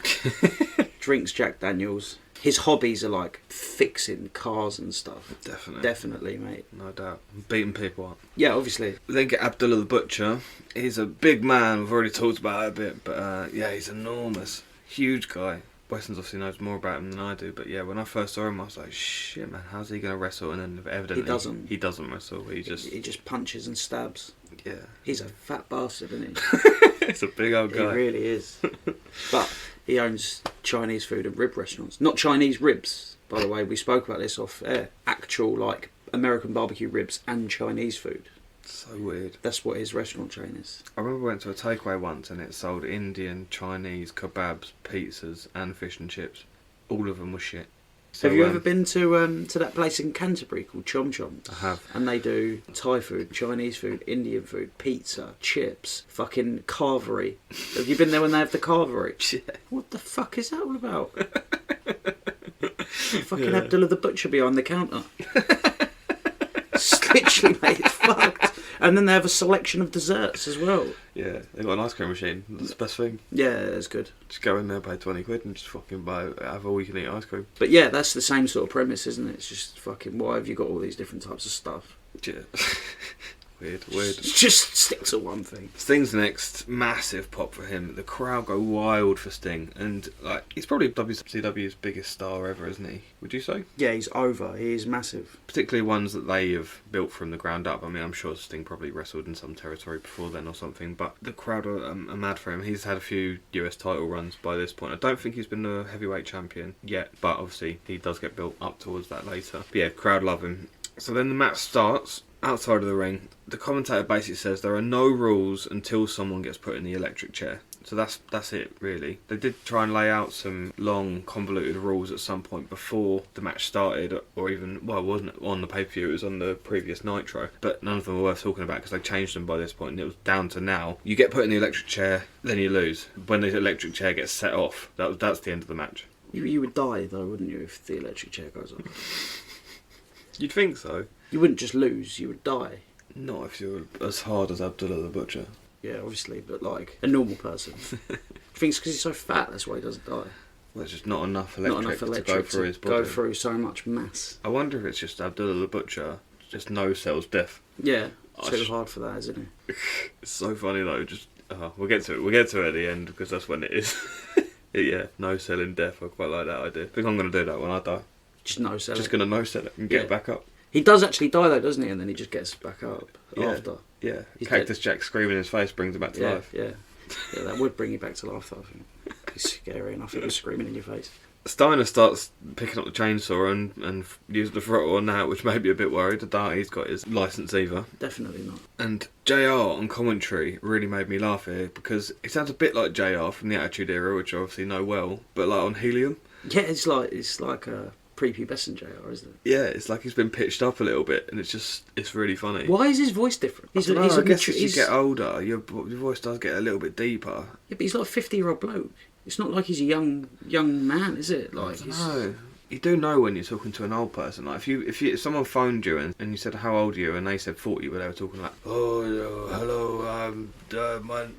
drinks Jack Daniels. His hobbies are like fixing cars and stuff. Definitely, mate. No doubt. Beating people up. Yeah, obviously. We then get Abdullah the Butcher. He's a big man. We've already talked about it a bit, but yeah, he's enormous. Huge guy. Weston's obviously knows more about him than I do, but yeah, when I first saw him, I was like, shit, man, how's he going to wrestle? And then evidently he doesn't wrestle. He just punches and stabs. Yeah. He's a fat bastard, isn't he? He's a big old guy. He really is. But he owns Chinese food and rib restaurants. Not Chinese ribs, by the way. We spoke about this off air. Actual, like, American barbecue ribs and Chinese food. So weird. That's what his restaurant chain is. I remember we went to a takeaway once and it sold Indian, Chinese, kebabs, pizzas and fish and chips. All of them were shit. So, have you ever been to that place in Canterbury called Chom Chom's? I have. And they do Thai food, Chinese food, Indian food, pizza, chips, fucking carvery. Have you been there when they have the carvery? Yeah. What the fuck is that all about? Fucking Abdullah the Butcher behind the counter. It's literally, mate, it's fucked. And then they have a selection of desserts as well. Yeah, they've got an ice cream machine. That's the best thing. Yeah, it's good. Just go in there, pay 20 quid and just fucking have all you can eat ice cream. But yeah, that's the same sort of premise, isn't it? It's just fucking, why have you got all these different types of stuff? Yeah. Weird. Just stick to one thing. Sting's next, massive pop for him. The crowd go wild for Sting, and like he's probably WCW's biggest star ever, isn't he? Would you say? Yeah, he's over. He is massive. Particularly ones that they have built from the ground up. I mean, I'm sure Sting probably wrestled in some territory before then or something, but the crowd are mad for him. He's had a few US title runs by this point. I don't think he's been the heavyweight champion yet, but obviously he does get built up towards that later. But yeah, crowd love him. So then the match starts. Outside of the ring, the commentator basically says there are no rules until someone gets put in the electric chair. So that's it, really. They did try and lay out some long, convoluted rules at some point before the match started, or even, well, it wasn't on the pay-per-view, it was on the previous Nitro. But none of them were worth talking about because they changed them by this point, and it was down to now. You get put in the electric chair, then you lose. When the electric chair gets set off, that's the end of the match. You would die, though, wouldn't you, if the electric chair goes off? You'd think so. You wouldn't just lose, you would die. Not if you're as hard as Abdullah the Butcher. Yeah, obviously, but like a normal person. I think it's because he's so fat, that's why he doesn't die. Well, there's just not enough electric to go through his body. Go through so much mass. I wonder if it's just Abdullah the Butcher, just no cells deaf. Yeah, too hard for that, isn't it? It's so funny though. Just we'll get to it. We'll get to it at the end because that's when it is. Yeah, no selling death. I quite like that idea. I think I'm going to do that when I die. Just no sell it. Just going to no sell it and get back up. He does actually die though, doesn't he? And then he just gets back up after. Yeah. He's Cactus Jack screaming in his face brings him back to life. Yeah, that would bring you back to life though, I think. It's scary enough if he was screaming in your face. Steiner starts picking up the chainsaw and using the throttle on that, which made me a bit worried. I doubt he's got his licence either. Definitely not. And JR on commentary really made me laugh here because it sounds a bit like JR from the Attitude Era, which I obviously know well, but like on helium. Yeah, it's like a prepubescent JR, isn't it? Yeah, it's like he's been pitched up a little bit, and it's really funny. Why is his voice different? I guess as you get older, your voice does get a little bit deeper. Yeah, but he's like a 50-year-old bloke. It's not like he's a young man, is it? Like, no. You do know when you're talking to an old person. Like if someone phoned you and you said how old are you, and they said 40, but they were talking like, hello,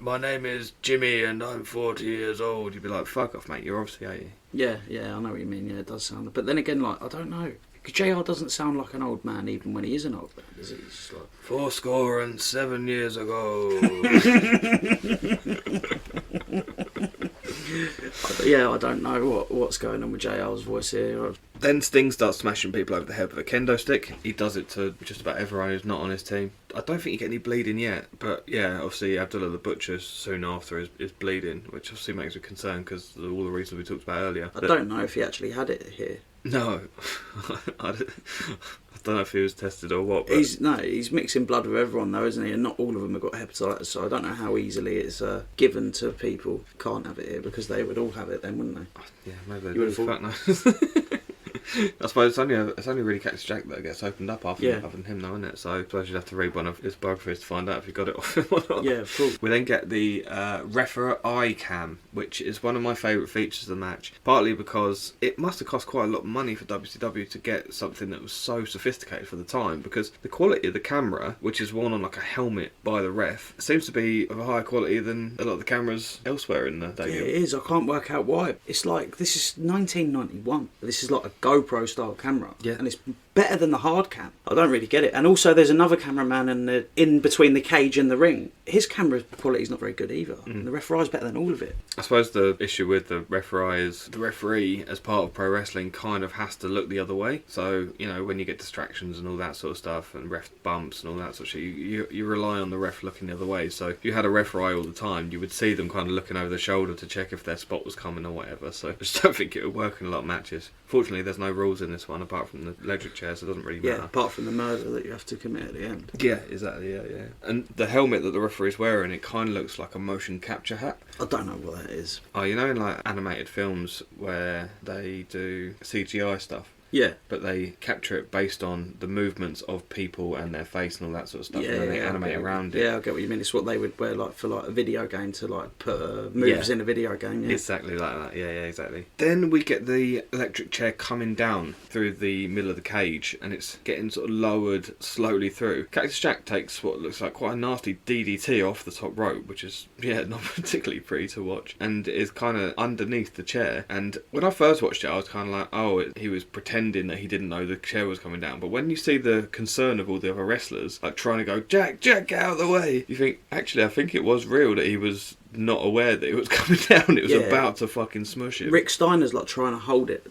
my name is Jimmy and I'm 40 years old. You'd be like, fuck off, mate. You're obviously 80. Yeah, I know what you mean. Yeah, it does sound. But then again, like, I don't know. Because JR doesn't sound like an old man even when he is an old man, does he? He's just like 47 years ago. Yeah, I don't know what's going on with JR's voice here. Then Sting starts smashing people over the head with a kendo stick. He does it to just about everyone who's not on his team. I don't think you get any bleeding yet, but yeah, obviously Abdullah the Butcher soon after is bleeding, which obviously makes me concerned because of all the reasons we talked about earlier. I don't know if he actually had it here. No, I don't know if he was tested or what. But He's mixing blood with everyone though, isn't he? And not all of them have got hepatitis, so I don't know how easily it's given to people who can't have it here, because they would all have it then, wouldn't they? Yeah, maybe You they would do. have Fuck no. I suppose it's only really Cactus Jack that gets opened up other than him, though, isn't it? So I suppose you'd have to read one of his biographies to find out if you got it off him or not. Yeah, of course. We then get the referee cam, which is one of my favourite features of the match, partly because it must have cost quite a lot of money for WCW to get something that was so sophisticated for the time, because the quality of the camera, which is worn on like a helmet by the ref, seems to be of a higher quality than a lot of the cameras elsewhere in the Yeah, stadium. it is. I can't work out why. It's like, this is 1991. This is like a GoPro style camera. Yeah. And it's better than the hard cam. I don't really get it. And also there's another cameraman in between the cage and the ring. His camera quality is not very good either. And the referee's better than all of it. I suppose the issue with the referee is the referee, as part of pro wrestling, kind of has to look the other way. So, you know, when you get distractions and all that sort of stuff, and ref bumps and all that sort of shit, you rely on the ref looking the other way. So if you had a referee all the time, you would see them kind of looking over the shoulder to check if their spot was coming or whatever. So I just don't think it would work in a lot of matches. Fortunately, there's no rules in this one apart from the electric chair, so it doesn't really matter. Yeah, apart from the murder that you have to commit at the end. Yeah, exactly, yeah. And the helmet that the referee's wearing, it kind of looks like a motion capture hat. I don't know what that is. Oh, you know in like animated films where they do CGI stuff? Yeah. But they capture it based on the movements of people and their face and all that sort of stuff, Yeah, and then they yeah, animate around it. Yeah, I get what you mean. It's what they would wear like for like a video game, to like put moves in a video game. Yeah. Exactly like that. Yeah, exactly. Then we get the electric chair coming down through the middle of the cage, and it's getting sort of lowered slowly through. Cactus Jack takes what looks like quite a nasty DDT off the top rope, which is not particularly pretty to watch, and is kind of underneath the chair. And when I first watched it, I was kind of like, oh, he was pretending that he didn't know the chair was coming down. But when you see the concern of all the other wrestlers, like trying to go, Jack, get out of the way, you think, actually, I think it was real that he was not aware that it was coming down. It was about to fucking smush him. Rick Steiner's like trying to hold it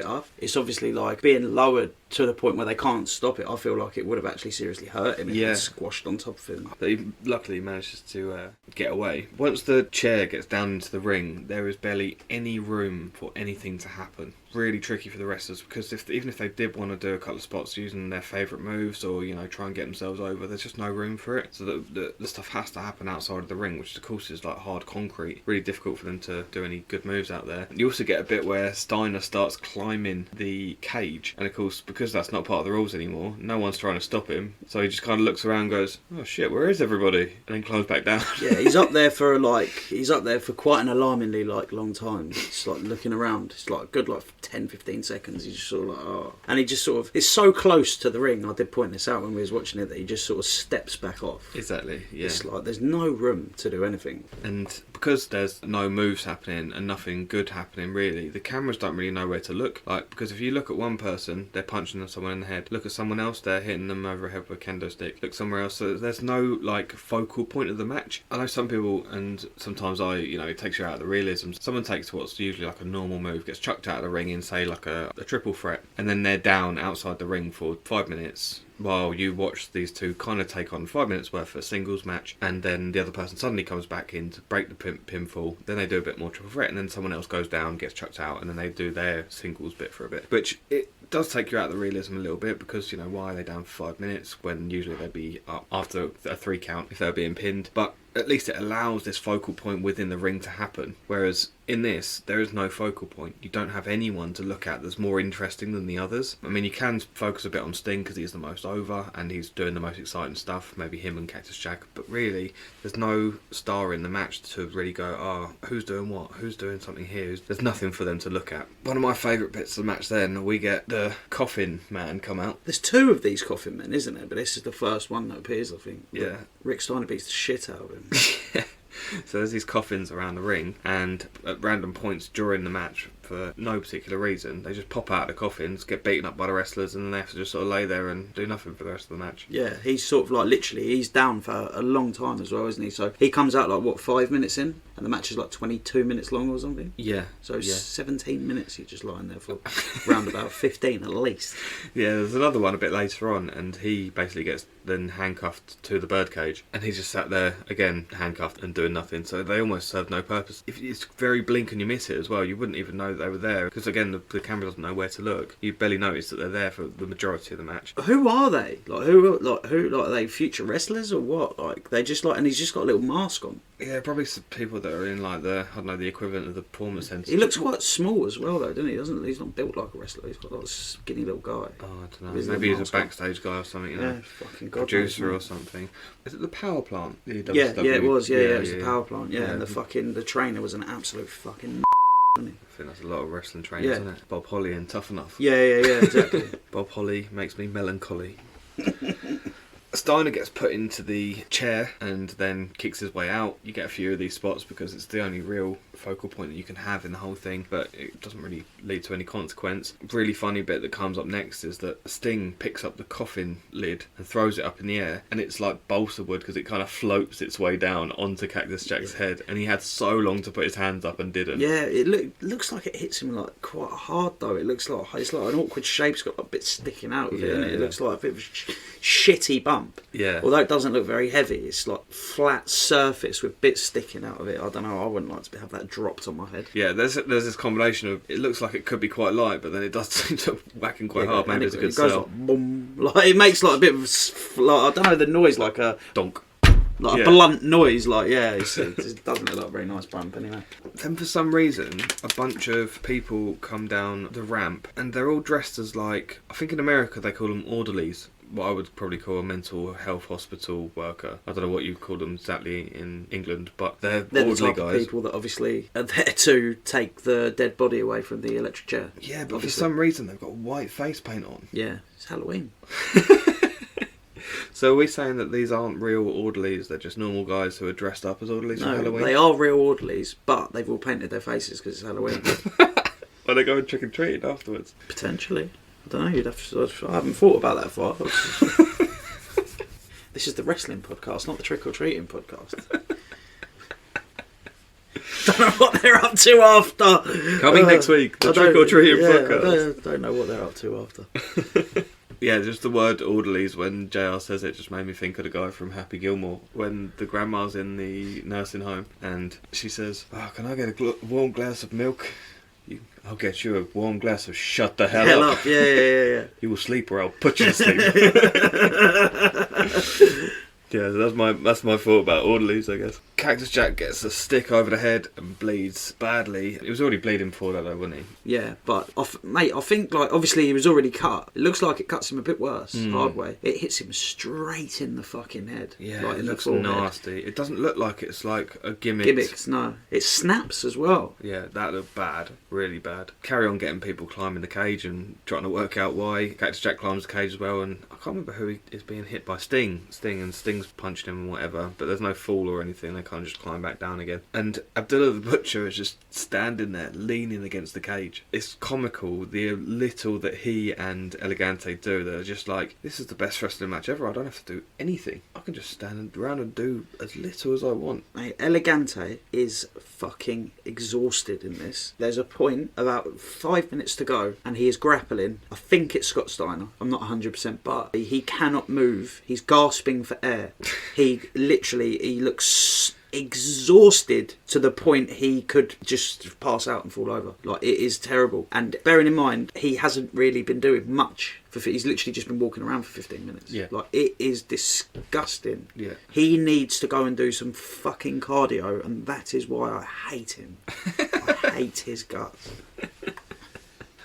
up. It's obviously like being lowered to the point where they can't stop it. I feel like it would have actually seriously hurt him if it squashed on top of him. But he luckily manages to get away. Once the chair gets down into the ring, there is barely any room for anything to happen. Really tricky for the wrestlers, because even if they did want to do a couple of spots using their favourite moves, or try and get themselves over, there's just no room for it. So the stuff has to happen outside of the ring, which of course is like hard concrete. Really difficult for them to do any good moves out there. You also get a bit where Steiner starts climbing the cage, and of course, because that's not part of the rules anymore, no one's trying to stop him. So he just kind of looks around and goes, oh shit, where is everybody? And then climbs back down. Yeah, he's up there for quite an alarmingly long time. It's like looking around. It's like a good 10-15 seconds. He's just sort of like, oh. And he just sort of, it's so close to the ring, I did point this out when we was watching it, that he just sort of steps back off. Exactly, yeah. It's like there's no room to do anything. And because there's no moves happening and nothing good happening really, the cameras don't really know where to look. Like, because if you look at one person, they're punching someone in the head. Look at someone else, they're hitting them over the head with a kendo stick. Look somewhere else. So there's no like focal point of the match. I know some people, and sometimes it takes you out of the realism. Someone takes what's usually like a normal move, gets chucked out of the ring in, say, like a triple threat, and then they're down outside the ring for 5 minutes while you watch these two kind of take on 5 minutes worth of a singles match, and then the other person suddenly comes back in to break the pinfall, then they do a bit more triple threat, and then someone else goes down, gets chucked out, and then they do their singles bit for a bit, which it does take you out of the realism a little bit, because why are they down for 5 minutes when usually they'd be up after a 3 count if they're being pinned. But at least it allows this focal point within the ring to happen, whereas in this there is no focal point. You don't have anyone to look at that's more interesting than the others. I mean, you can focus a bit on Sting because he's the most over and he's doing the most exciting stuff, maybe him and Cactus Jack, but really there's no star in the match to really go, who's doing what, who's doing something here. There's nothing for them to look at. One of my favourite bits of the match, then we get the Coffin Man come out. There's 2 of these Coffin Men, isn't there? But this is the first one that appears, I think. Yeah. Rick Steiner beats the shit out of him. So there's these coffins around the ring, and at random points during the match, for no particular reason. They just pop out of the coffins, get beaten up by the wrestlers, and then they have to just sort of lay there and do nothing for the rest of the match. Yeah, he's sort of like literally, he's down for a long time as well, isn't he? So he comes out like, what, 5 minutes in? And the match is like 22 minutes long or something? Yeah. So 17 minutes he's just lying there for round about 15 at least. Yeah, there's another one a bit later on, and he basically gets then handcuffed to the birdcage, and he's just sat there again handcuffed and doing nothing. So they almost serve no purpose. If it's very blink and you miss it as well, you wouldn't even know that they were there, because again the camera doesn't know where to look. You barely notice that they're there for the majority of the match. Who are they? Who are they future wrestlers or what? Like they just like, and he's just got a little mask on. Yeah, probably some people that are in like the, I don't know, the equivalent of the performance centre. He looks quite small as well, though, doesn't he? He's not built like a wrestler. He's got like a skinny little guy. Oh, I don't know. Maybe he's a backstage guy or something. You know, fucking God producer knows, or something. Is it the power plant? Yeah, it was. Yeah, it was the power plant. Yeah, and the trainer was an absolute fucking. I think that's a lot of wrestling trainers, isn't it? Bob Holly and Tough Enough. Yeah, exactly. Bob Holly makes me melancholy. Steiner gets put into the chair and then kicks his way out. You get a few of these spots because it's the only real focal point that you can have in the whole thing, but it doesn't really lead to any consequence. Really funny bit that comes up next is that Sting picks up the coffin lid and throws it up in the air, and it's like balsa wood because it kind of floats its way down onto Cactus Jack's head, and he had so long to put his hands up and didn't. Yeah, it looks like it hits him like quite hard though. It looks like it's like an awkward shape. It's got a bit sticking out of it, and it looks like a bit of a shitty bump. Yeah. Although it doesn't look very heavy, it's like flat surface with bits sticking out of it. I don't know. I wouldn't like to have that dropped on my head. Yeah, there's this combination of it looks like it could be quite light, but then it does seem to whack him quite hard. Maybe it's a good goes sell. like boom, like it makes like a bit of like, I don't know the noise, like a donk. Like a blunt noise, like it doesn't look like a very nice bump anyway. Then for some reason, a bunch of people come down the ramp, and they're all dressed as like, I think in America they call them orderlies. What I would probably call a mental health hospital worker. I don't know what you call them exactly in England, but they're the orderly type guys. Of people that obviously are there to take the dead body away from the electric chair. Yeah, but obviously. For some reason they've got white face paint on. Yeah, it's Halloween. So are we saying that these aren't real orderlies, they're just normal guys who are dressed up as orderlies for Halloween? They are real orderlies, but they've all painted their faces because it's Halloween. Are they going trick-or-treating afterwards? Potentially. I don't know, I haven't thought about that far. This is the wrestling podcast, not the trick-or-treating podcast. Don't know what they're up to after. Coming next week, the trick-or-treating podcast. I don't know what they're up to after. Yeah, just the word orderlies, when JR says it, just made me think of the guy from Happy Gilmore, when the grandma's in the nursing home and she says, can I get a warm glass of milk? I'll get you a warm glass of shut the hell up. Yeah. You will sleep or I'll put you to sleep. Yeah, that's my thought about orderlies, I guess. Cactus Jack gets a stick over the head and bleeds badly. He was already bleeding before that, though, wasn't he? Yeah, but mate, I think like obviously he was already cut. It looks like it cuts him a bit worse, hard way. It hits him straight in the fucking head. Yeah, like it looks nasty. It doesn't look like it's like a gimmick. Gimmicks, no. It snaps as well. Yeah, that looked bad, really bad. Carry on getting people climbing the cage and trying to work out why. Cactus Jack climbs the cage as well, and I can't remember who is being hit by Sting. Sting's punched him and whatever, but there's no fall or anything. They can't just climb back down again. And Abdullah the Butcher is just standing there, leaning against the cage. It's comical, the little that he and Elegante do. They're just like, this is the best wrestling match ever. I don't have to do anything. I can just stand around and do as little as I want. Mate, Elegante is fucking exhausted in this. There's a point about 5 minutes to go and he is grappling. I think it's Scott Steiner. I'm not 100%, but he cannot move. He's gasping for air. He looks exhausted to the point he could just pass out and fall over. Like, it is terrible. And bearing in mind, he hasn't really been doing much. He's literally just been walking around for 15 minutes. Yeah. Like, it is disgusting. Yeah. He needs to go and do some fucking cardio, and that is why I hate him. I hate his guts.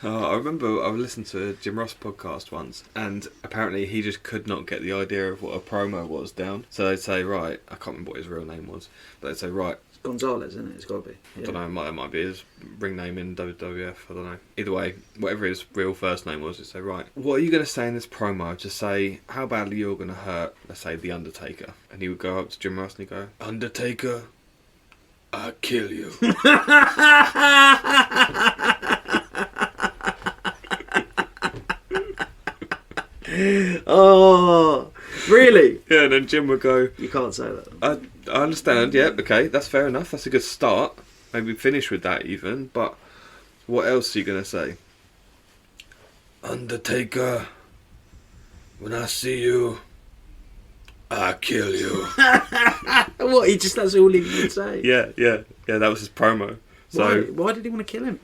I remember I listened to a Jim Ross podcast once, and apparently he just could not get the idea of what a promo was down. So they'd say, right, I can't remember what his real name was, but they'd say, right, It's Gonzalez, isn't it? It's got to be. Yeah. I don't know, it might be his ring name in WWF, I don't know. Either way, whatever his real first name was, they'd say, right, what are you going to say in this promo to say how badly you're going to hurt, let's say, The Undertaker? And he would go up to Jim Ross and he'd go, Undertaker, I'll kill you. Oh, really? Yeah, and then Jim would go, You can't say that. I understand, yeah, okay, that's fair enough, that's a good start. Maybe finish with that even, but what else are you going to say? Undertaker, when I see you, I kill you. What? That's all he would say. Yeah, that was his promo. So Why did he want to kill him?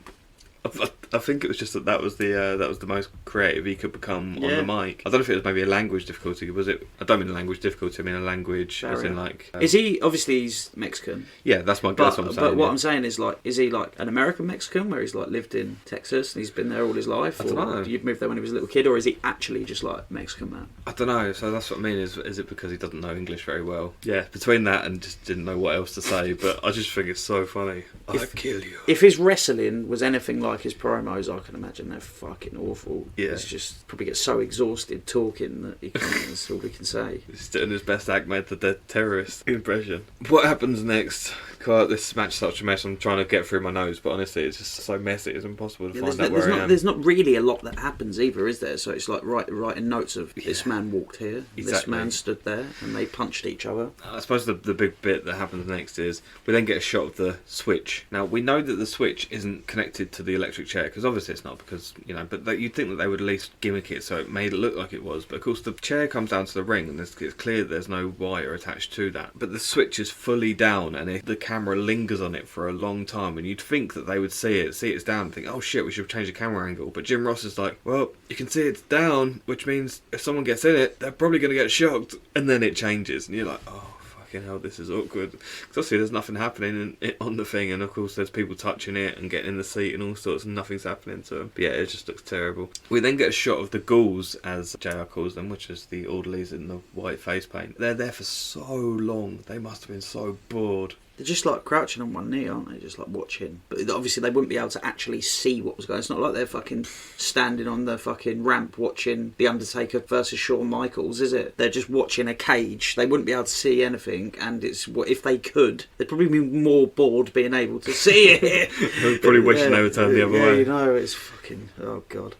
I think it was just that was the most creative he could become on Yeah. the mic. I don't know if it was maybe a language difficulty. Was it? I don't mean a language difficulty. I mean a language as in like. Is he? Obviously, he's Mexican. Yeah, that's what I'm saying. But what yeah. I'm saying is, like, is he like an American Mexican where he's like lived in Texas and he's been there all his life? I don't know. You'd moved there when he was a little kid, or is he actually just like Mexican man? I don't know. So that's what I mean. Is it because he doesn't know English very well? Yeah. Between that and just didn't know what else to say. But I just think it's so funny. I kill you. If his wrestling was anything like his promos, I can imagine they're fucking awful. Yeah. He's just probably gets so exhausted talking that that's all he can say. He's doing his best Ahmed the Dead Terrorist impression. What happens next? God, this match is such a mess. I'm trying to get through my nose, but honestly, it's just so messy. It's impossible to find out where I am. There's not really a lot that happens either, is there? So it's like writing notes of this man walked here, this Exactly. man stood there, and they punched each other. I suppose the big bit that happens next is we then get a shot of the switch. Now, we know that the switch isn't connected to the electric chair, because obviously it's not, because, you know, but you'd think that they would at least gimmick it so it made it look like it was. But of course, the chair comes down to the ring, and it's clear that there's no wire attached to that. But the switch is fully down, and the camera lingers on it for a long time, and you'd think that they would see it's down, and think, oh shit, we should change the camera angle. But Jim Ross is like, well, you can see it's down, which means if someone gets in it, they're probably going to get shocked. And then it changes, and you're like, oh, fucking hell, this is awkward. Because obviously there's nothing happening on the thing, and of course there's people touching it and getting in the seat and all sorts, and nothing's happening to them. But yeah, it just looks terrible. We then get a shot of the ghouls, as JR calls them, which is the orderlies in the white face paint. They're there for so long. They must have been so bored. They're just like crouching on one knee, aren't they? Just like watching. But obviously they wouldn't be able to actually see what was going on. It's not like they're fucking standing on the fucking ramp watching The Undertaker versus Shawn Michaels, is it? They're just watching a cage. They wouldn't be able to see anything, and it's if they could, they'd probably be more bored being able to see it. They're probably wishing they would turn the other way. You know, it's fucking... Oh, God.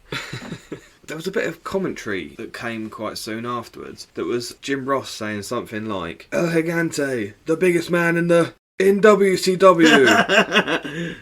There was a bit of commentary that came quite soon afterwards that was Jim Ross saying something like, El Gigante, the biggest man in WCW.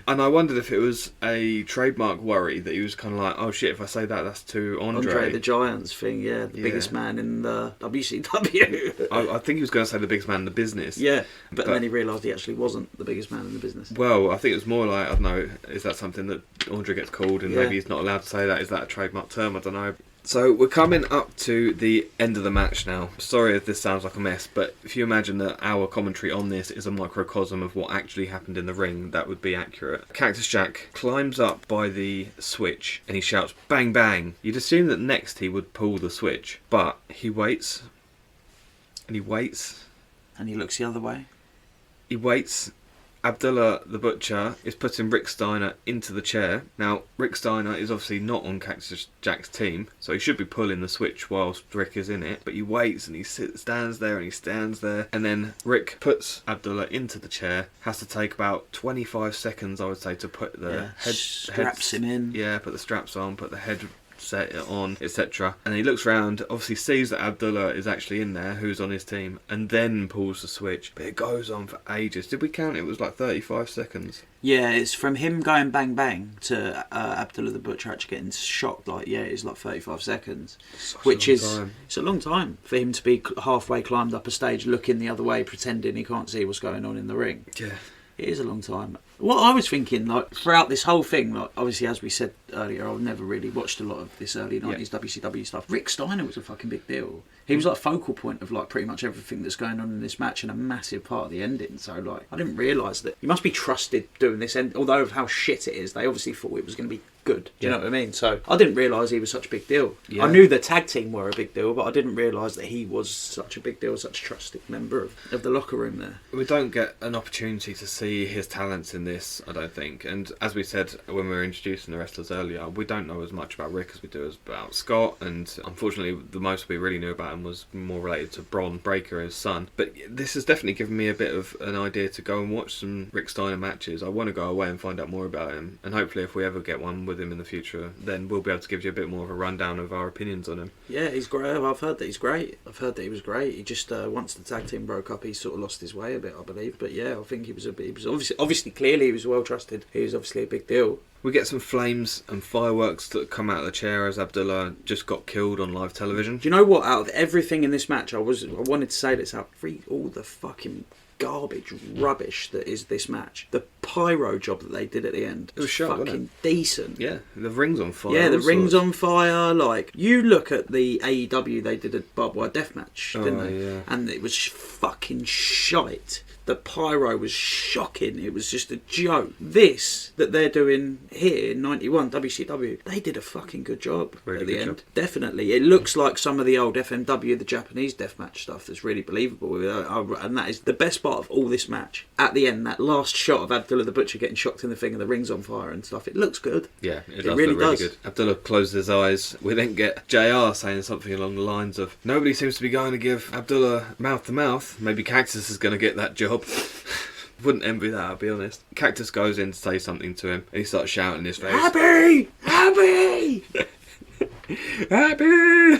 And I wondered if it was a trademark worry that he was kind of like, oh shit, if I say that, that's too Andre the Giant's thing, yeah. The biggest man in the WCW. I think he was going to say the biggest man in the business. Yeah, but then he realised he actually wasn't the biggest man in the business. Well, I think it was more like, I don't know, is that something that Andre gets called and maybe he's not allowed to say that? Is that a trademark term? I don't know. So we're coming up to the end of the match now. Sorry if this sounds like a mess, but if you imagine that our commentary on this is a microcosm of what actually happened in the ring, that would be accurate. Cactus Jack climbs up by the switch and he shouts, bang bang. You'd assume that next he would pull the switch, but he waits and he waits. And he looks the other way. He waits. Abdullah the Butcher is putting Rick Steiner into the chair. Now, Rick Steiner is obviously not on Cactus Jack's team, so he should be pulling the switch whilst Rick is in it. But he waits and he stands there, and then Rick puts Abdullah into the chair. Has to take about 25 seconds, I would say, to put the straps him in. Yeah, put the straps on, put the head set it on, etc. And he looks around, obviously sees that Abdullah is actually in there, who's on his team, and then pulls the switch. But it goes on for ages. Did we count? It was like 35 seconds. Yeah, it's from him going bang bang to Abdullah the Butcher actually getting shocked. Like, yeah, it's like 35 seconds, it's a long time for him to be halfway climbed up a stage, looking the other way, pretending he can't see what's going on in the ring. Yeah. It is a long time. What I was thinking, like, throughout this whole thing, like, obviously, as we said earlier, I've never really watched a lot of this early 90s WCW stuff. Rick Steiner was a fucking big deal. He was like a focal point of like pretty much everything that's going on in this match and a massive part of the ending. So like, I didn't realise that he must be trusted doing this end. Although of how shit it is, they obviously thought it was going to be good. Do you know what I mean? So I didn't realise he was such a big deal. Yeah. I knew the tag team were a big deal, but I didn't realise that he was such a big deal, such a trusted member of the locker room there. We don't get an opportunity to see his talents in this, I don't think. And as we said when we were introducing the wrestlers earlier, we don't know as much about Rick as we do about Scott. And unfortunately, the most we really knew about him was more related to Bron Breakker, his son. But this has definitely given me a bit of an idea to go and watch some Rick Steiner matches. I want to go away and find out more about him. And hopefully if we ever get one with him in the future, then we'll be able to give you a bit more of a rundown of our opinions on him. Yeah, he's great. I've heard that he's great. I've heard that he was great. He just once the tag team broke up, he sort of lost his way a bit, I believe. But yeah, I think he was obviously clearly he was well trusted. He was obviously a big deal. We get some flames and fireworks that come out of the chair as Abdullah just got killed on live television. Do you know what? Out of everything in this match, I wanted to say this out. All the fucking garbage rubbish that is this match. The pyro job that they did at the end was sharp, fucking wasn't decent. Yeah, the ring's on fire. Yeah, the ring's on fire. Like, you look at the AEW, they did a barbed wire death match, didn't they? Yeah. And it was fucking shite. The pyro was shocking. It was just a joke. This that they're doing here in 91, WCW, they did a fucking good job Really at the good end. job. Definitely. It looks like some of the old FMW, the Japanese deathmatch stuff that's really believable. And that is the best part of all this match. At the end, that last shot of Abdullah the Butcher getting shocked in the thing and the ring's on fire and stuff, it looks good. Yeah, it really look really does. good. Abdullah closed his eyes. We then get JR saying something along the lines of, nobody seems to be going to give Abdullah mouth to mouth. Maybe Cactus is going to get that job. Wouldn't envy that, I'll be honest. Cactus goes in to say something to him and he starts shouting in his face, Happy! Happy! Happy!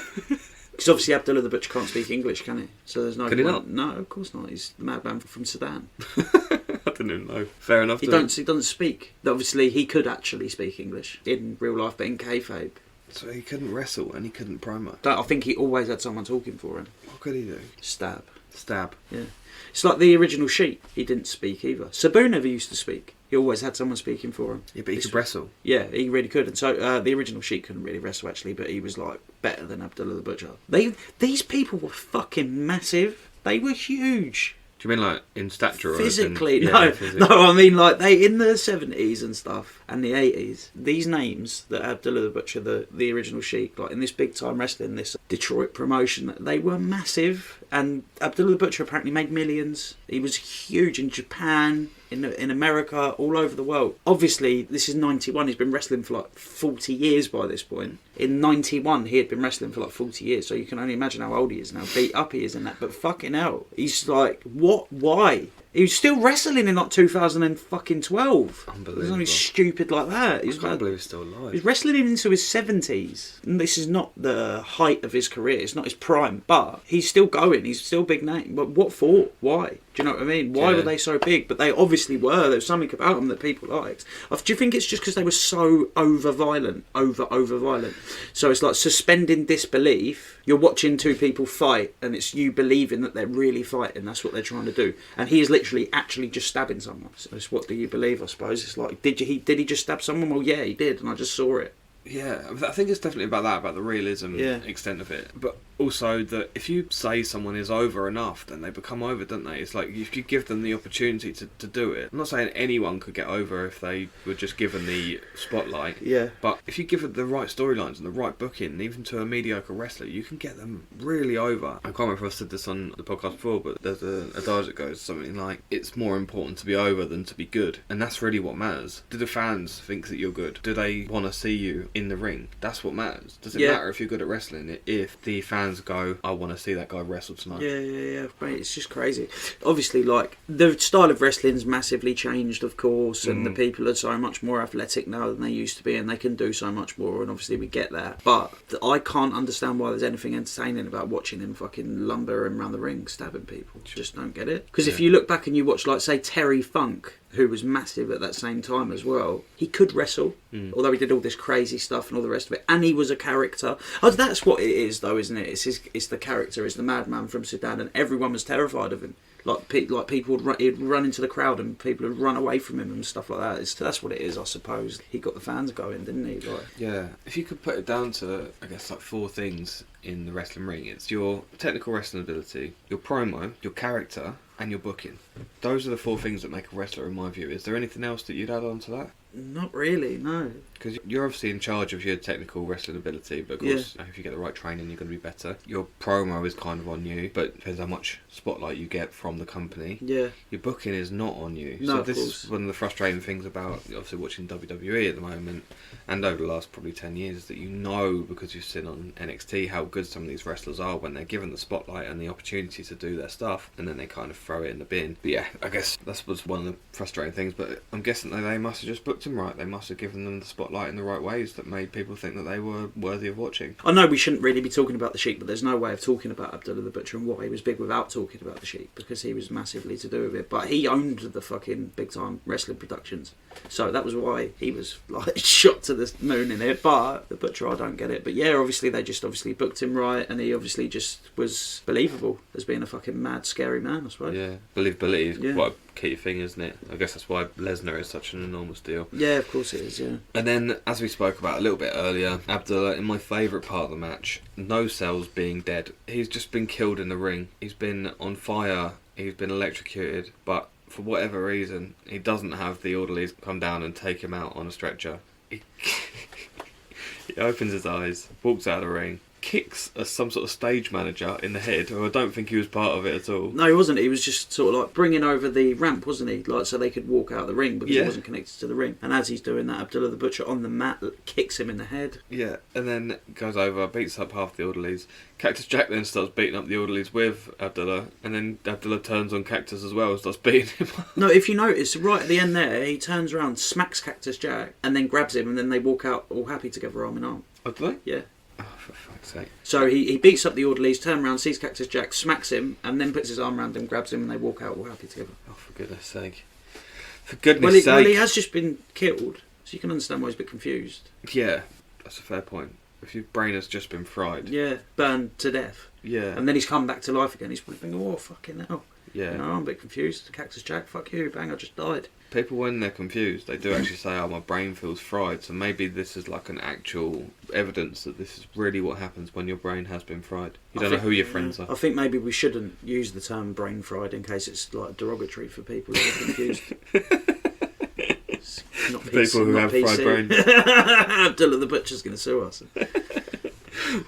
Because obviously Abdullah the Butcher can't speak English, can he? So there's no Can he point. not? No, of course not. He's the madman from Sudan. I didn't even know. Fair enough. He doesn't speak. Obviously, he could actually speak English in real life, but in kayfabe, So he couldn't wrestle and he couldn't promo. I think he always had someone talking for him. What could he do? Stab. Stab. Yeah. It's like the original Sheik. He didn't speak either. Sabu never used to speak. He always had someone speaking for him. Yeah, but he could wrestle. Yeah, he really could. And so the original Sheik couldn't really wrestle actually, but he was like better than Abdullah the Butcher. These people were fucking massive. They were huge. Do you mean like in stature? Physically, or no, I mean like they in the 70s and stuff and the 80s. These names that Abdullah the Butcher, the original Sheik, like in this big time wrestling, this Detroit promotion, they were massive. And Abdullah the Butcher apparently made millions. He was huge in Japan, in America, all over the world. Obviously, this is 91. He's been wrestling for like 40 years by this point. In 91, he had been wrestling for like 40 years. So you can only imagine how old he is now. Beat up he is in that. But fucking hell. He's like, what? Why? He was still wrestling in like 2012. Unbelievable. It was only stupid like that. I can't believe he's still alive. He's wrestling into his 70s. And this is not the height of his career. It's not his prime. But he's still going. He's still a big name. But what for? Why? Do you know what I mean? Why were they so big? But they obviously were. There was something about them that people liked. Do you think it's just because they were so over-violent? Over-violent. So it's like suspending disbelief. You're watching two people fight and it's you believing that they're really fighting. That's what they're trying to do. And he is literally actually just stabbing someone. So it's what do you believe, I suppose. It's like, did he just stab someone? Well, yeah, he did. And I just saw it. Yeah, I think it's definitely about that, about the realism extent of it. But also that if you say someone is over enough, then they become over, don't they? It's like if you give them the opportunity to do it. I'm not saying anyone could get over if they were just given the spotlight. Yeah. But if you give it the right storylines and the right booking, even to a mediocre wrestler, you can get them really over. I can't remember if I said this on the podcast before, but there's a adage that goes something like, it's more important to be over than to be good. And that's really what matters. Do the fans think that you're good? Do they want to see you in the ring? That's what matters. Does it matter if you're good at wrestling if the fans go, I want to see that guy wrestle tonight? Yeah, mate, it's just crazy. Obviously, like, the style of wrestling's massively changed, of course, and the people are so much more athletic now than they used to be, and they can do so much more, and obviously we get that. But I can't understand why there's anything entertaining about watching him fucking lumber him around the ring, stabbing people. Just don't get it. Because if you look back and you watch, like, say, Terry Funk, who was massive at that same time as well, he could wrestle, although he did all this crazy stuff and all the rest of it, and he was a character. Oh, that's what it is, though, isn't it? It's the character, it's the madman from Sudan, and everyone was terrified of him. Like people he'd run into the crowd and people would run away from him and stuff like that. That's what it is, I suppose. He got the fans going, didn't he? Like, yeah. If you could put it down to, I guess, like 4 things in the wrestling ring, it's your technical wrestling ability, your promo, your character, and your booking. Those are the 4 things that make a wrestler, in my view. Is there anything else that you'd add on to that? not really, no. Because you're obviously in charge of your technical wrestling ability, but of course, if you get the right training, you're going to be better. Your promo is kind of on you, but depends how much spotlight you get from the company. Yeah. Your booking is not on you. No, so this is one of the frustrating things about obviously watching WWE at the moment, and over the last probably 10 years, that you know, because you've seen on NXT, how good some of these wrestlers are when they're given the spotlight and the opportunity to do their stuff, and then they kind of throw it in the bin. But yeah, I guess that was one of the frustrating things, but I'm guessing that they must have just booked booked them right. They must have given them the spotlight in the right ways that made people think that they were worthy of watching. I know we shouldn't really be talking about the Sheik, but there's no way of talking about Abdullah the Butcher and why he was big without talking about the Sheik, because he was massively to do with it. But he owned the fucking big time wrestling productions, so that was why he was like shot to the moon in it. But the Butcher, I don't get it. But yeah, obviously they just booked him right, and he obviously just was believable as being a fucking mad, scary man, I suppose. Yeah, believability is quite a key thing, isn't it? I guess that's why Lesnar is such an enormous deal. Yeah, of course it is, yeah. And then, as we spoke about a little bit earlier, Abdullah, in my favourite part of the match, no cells being dead. He's just been killed in the ring. He's been on fire. He's been electrocuted. But for whatever reason, he doesn't have the orderlies come down and take him out on a stretcher. He opens his eyes, walks out of the ring, kicks some sort of stage manager in the head, who I don't think he was part of it at all. No, he wasn't. He was just sort of like bringing over the ramp, wasn't he? Like, so they could walk out of the ring, because he wasn't connected to the ring. And as he's doing that, Abdullah the Butcher on the mat kicks him in the head. Yeah, and then goes over, beats up half the orderlies. Cactus Jack then starts beating up the orderlies with Abdullah, and then Abdullah turns on Cactus as well and starts beating him up. No, if you notice, right at the end there, he turns around, smacks Cactus Jack, and then grabs him, and then they walk out all happy together, arm in arm. Oh, do they? Yeah. Oh, for fuck's sake. So he beats up the orderlies, turns around, sees Cactus Jack, smacks him, and then puts his arm around him, grabs him, and they walk out all happy together. Oh, for goodness sake. For goodness sake. Well, he has just been killed, so you can understand why he's a bit confused. Yeah, that's a fair point. If your brain has just been fried. Yeah, burned to death. Yeah. And then he's come back to life again. He's probably thinking, oh, fucking hell. Yeah. You know, I'm a bit confused. Cactus Jack, fuck you, bang, I just died. People, when they're confused, they do actually say, oh, my brain feels fried. So maybe this is like an actual evidence that this is really what happens when your brain has been fried. You don't know who your friends are. I think maybe we shouldn't use the term brain fried in case it's like derogatory for people who are confused. Not People who have fried brains. Abdullah the Butcher's going to sue us.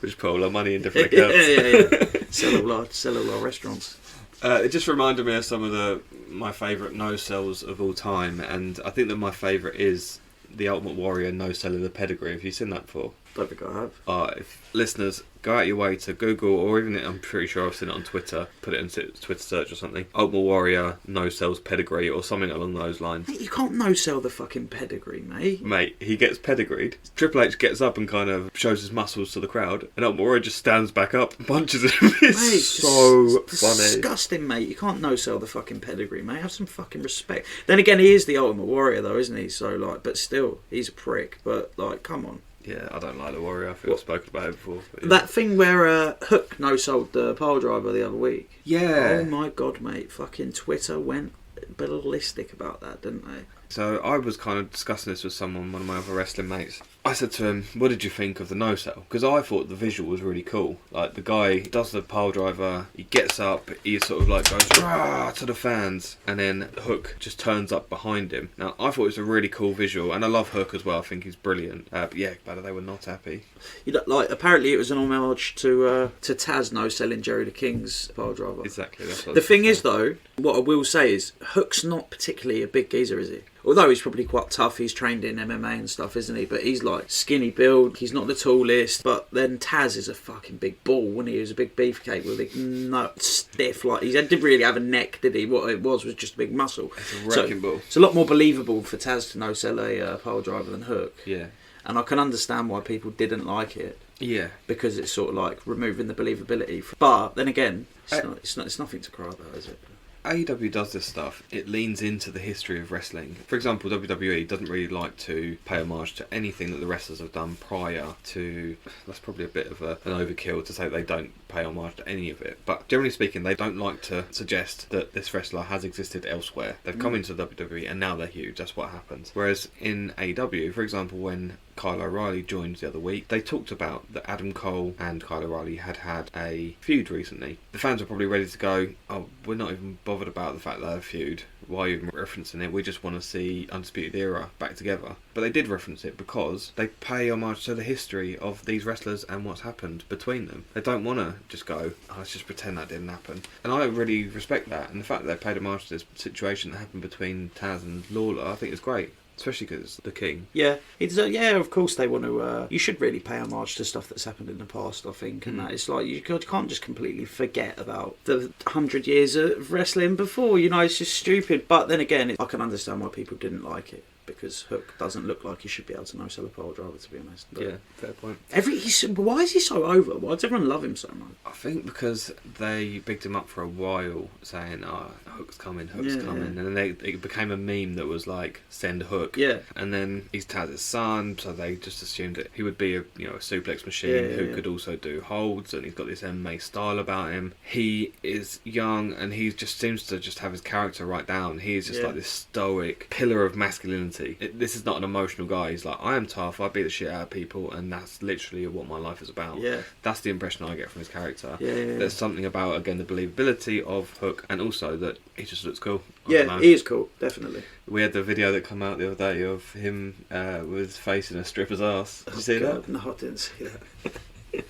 Which put all our money in different accounts. yeah. Sell all our restaurants. It just reminded me of some of my favourite no-sells of all time, and I think that my favourite is the Ultimate Warrior no-sell of the pedigree. Have you seen that before? Don't think I have. If listeners, go out your way to Google, or even I'm pretty sure I've seen it on Twitter, put it into Twitter search or something, Ultimate Warrior no-sells pedigree or something along those lines. Mate, you can't no-sell the fucking pedigree, mate. Mate, he gets pedigreed. Triple H gets up and kind of shows his muscles to the crowd, and Ultimate Warrior just stands back up and punches him. It's so funny. Disgusting, mate. You can't no-sell the fucking pedigree, mate. Have some fucking respect. Then again, he is the Ultimate Warrior, though, isn't he? So, like, but still, he's a prick. But, like, come on. Yeah, I don't like the Warrior. I think I've spoken about it before. Yeah. That thing where Hook no-sold the pile driver the other week. Yeah. Oh my god, mate. Fucking Twitter went ballistic about that, didn't they? So I was kind of discussing this with someone, one of my other wrestling mates. I said to him, what did you think of the no-sell? Because I thought the visual was really cool. Like, the guy does the pile driver, he gets up, he sort of like goes rah to the fans, and then Hook just turns up behind him. Now, I thought it was a really cool visual, and I love Hook as well. I think he's brilliant. But yeah, but they were not happy. You know, like, apparently it was an homage to Taz no-selling Jerry the King's pile driver. Exactly. That's what the thing is, though, what I will say is, Hook's not particularly a big geezer, is he? Although he's probably quite tough, he's trained in MMA and stuff, isn't he? But he's like skinny build, he's not the tallest. But then Taz is a fucking big ball, wasn't he? He was a big beefcake with a big nut, stiff. Like, he didn't really have a neck, did he? What it was just a big muscle. It's a wrecking ball. It's a lot more believable for Taz to no-sell a pile driver than Hook. Yeah. And I can understand why people didn't like it. Yeah. Because it's sort of like removing the believability. But then again, it's nothing to cry about, is it? AEW does this stuff. It leans into the history of wrestling. For example, WWE doesn't really like to pay homage to anything that the wrestlers have done prior to... That's probably a bit of an overkill to say they don't pay homage to any of it. But generally speaking, they don't like to suggest that this wrestler has existed elsewhere. They've come into WWE and now they're huge. That's what happens. Whereas in AEW, for example, when Kyle O'Reilly joined the other week, they talked about that Adam Cole and Kyle O'Reilly had a feud recently. The fans were probably ready to go, oh, we're not even bothered about the fact that they had a feud. Why are you even referencing it? We just want to see Undisputed Era back together. But they did reference it because they pay homage to the history of these wrestlers and what's happened between them. They don't want to just go, oh, let's just pretend that didn't happen. And I really respect that. And the fact that they paid homage to this situation that happened between Taz and Lawler, I think is great. Especially because it's the King. Yeah, it's yeah. Of course, they want to. You should really pay homage to stuff that's happened in the past, I think, and that it's like you can't just completely forget about the 100 years of wrestling before. You know, it's just stupid. But then again, I can understand why people didn't like it. because Hook doesn't look like he should be able to no-sell a pile driver, to be honest. But Yeah, fair point. why is he so over? Why does everyone love him so much? I think because they bigged him up for a while, saying, "Oh, Hook's coming, Hook's coming," and then it became a meme that was like, "Send Hook." Yeah. And then he's Taz's son, so they just assumed that he would be a suplex machine who could also do holds, and he's got this MMA style about him. He is young, and he just seems to just have his character right down. He's just like this stoic pillar of masculinity. This is not an emotional guy. He's like, I am tough, I beat the shit out of people, and that's literally what my life is about. Yeah. That's the impression I get from his character. Yeah. There's something about, again, the believability of Hook, and also that he just looks cool. Yeah, he is cool, definitely. We had the video that came out the other day of him with his face in a stripper's ass. Did you see that? No, I didn't see that.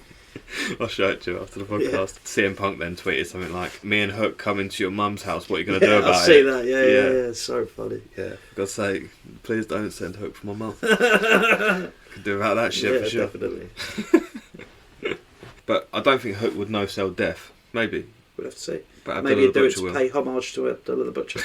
I'll show it to you after the podcast. CM Punk then tweeted something like, "Me and Hook come into your mum's house, what are you going to do about it?" I see that, yeah, it's so funny. Yeah, for God's sake, please don't send Hook for my mum. Could do without that shit for sure. Definitely. But I don't think Hook would no-sell death. Maybe. We'll have to see. But Maybe he'd do it Butcher to pay homage to Abdullah the Butcher.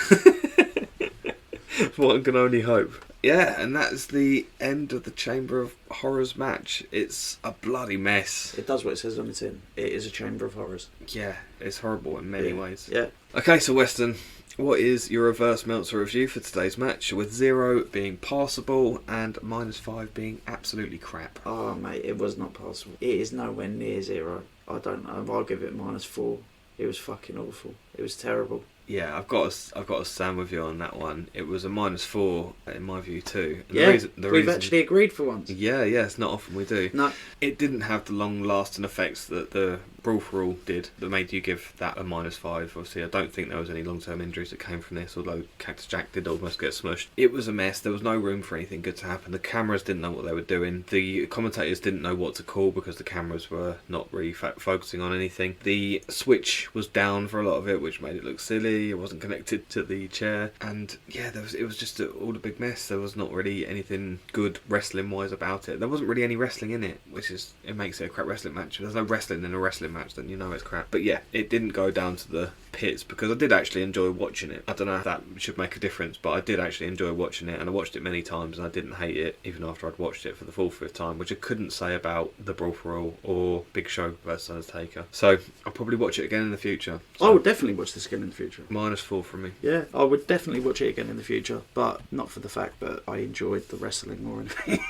One can only hope. Yeah, and that's the end of the Chamber of Horrors match. It's a bloody mess. It does what it says on the tin. It is a Chamber of Horrors. Yeah, it's horrible in many ways. Yeah. Okay, so Weston, what is your reverse Meltzer review for today's match, with 0 being passable and -5 being absolutely crap? Oh, mate, it was not passable. It is nowhere near 0. I don't know. I'll give it -4. It was fucking awful. It was terrible. Yeah, I've got to stand with you on that one. It was a -4 in my view too. And Yeah, the we've reason, actually agreed for once. Yeah, it's not often we do. No. It didn't have the long-lasting effects that the Brawl for All did, that made you give that a -5. Obviously, I don't think there was any long-term injuries that came from this, although Cactus Jack did almost get smushed. It was a mess. There was no room for anything good to happen. The cameras didn't know what they were doing. The commentators didn't know what to call because the cameras were not really focusing on anything. The switch was down for a lot of it, which made it look silly. It wasn't connected to the chair, and yeah, it was just all a big mess. There was not really anything good wrestling wise about it. There wasn't really any wrestling in it, which is, it makes it a crap wrestling match. If there's no wrestling in a wrestling match, then you know it's crap. But yeah, it didn't go down to the pits because I did actually enjoy watching it. I don't know if that should make a difference, but I did actually enjoy watching it, and I watched it many times, and I didn't hate it even after I'd watched it for the 4th, 5th time, which I couldn't say about the Brawl for All or Big Show vs Undertaker. So I'll probably watch it again in the future. So, I would definitely watch this again in the future. -4 from me. Yeah, I would definitely watch it again in the future, but not for the fact that I enjoyed the wrestling more than anything.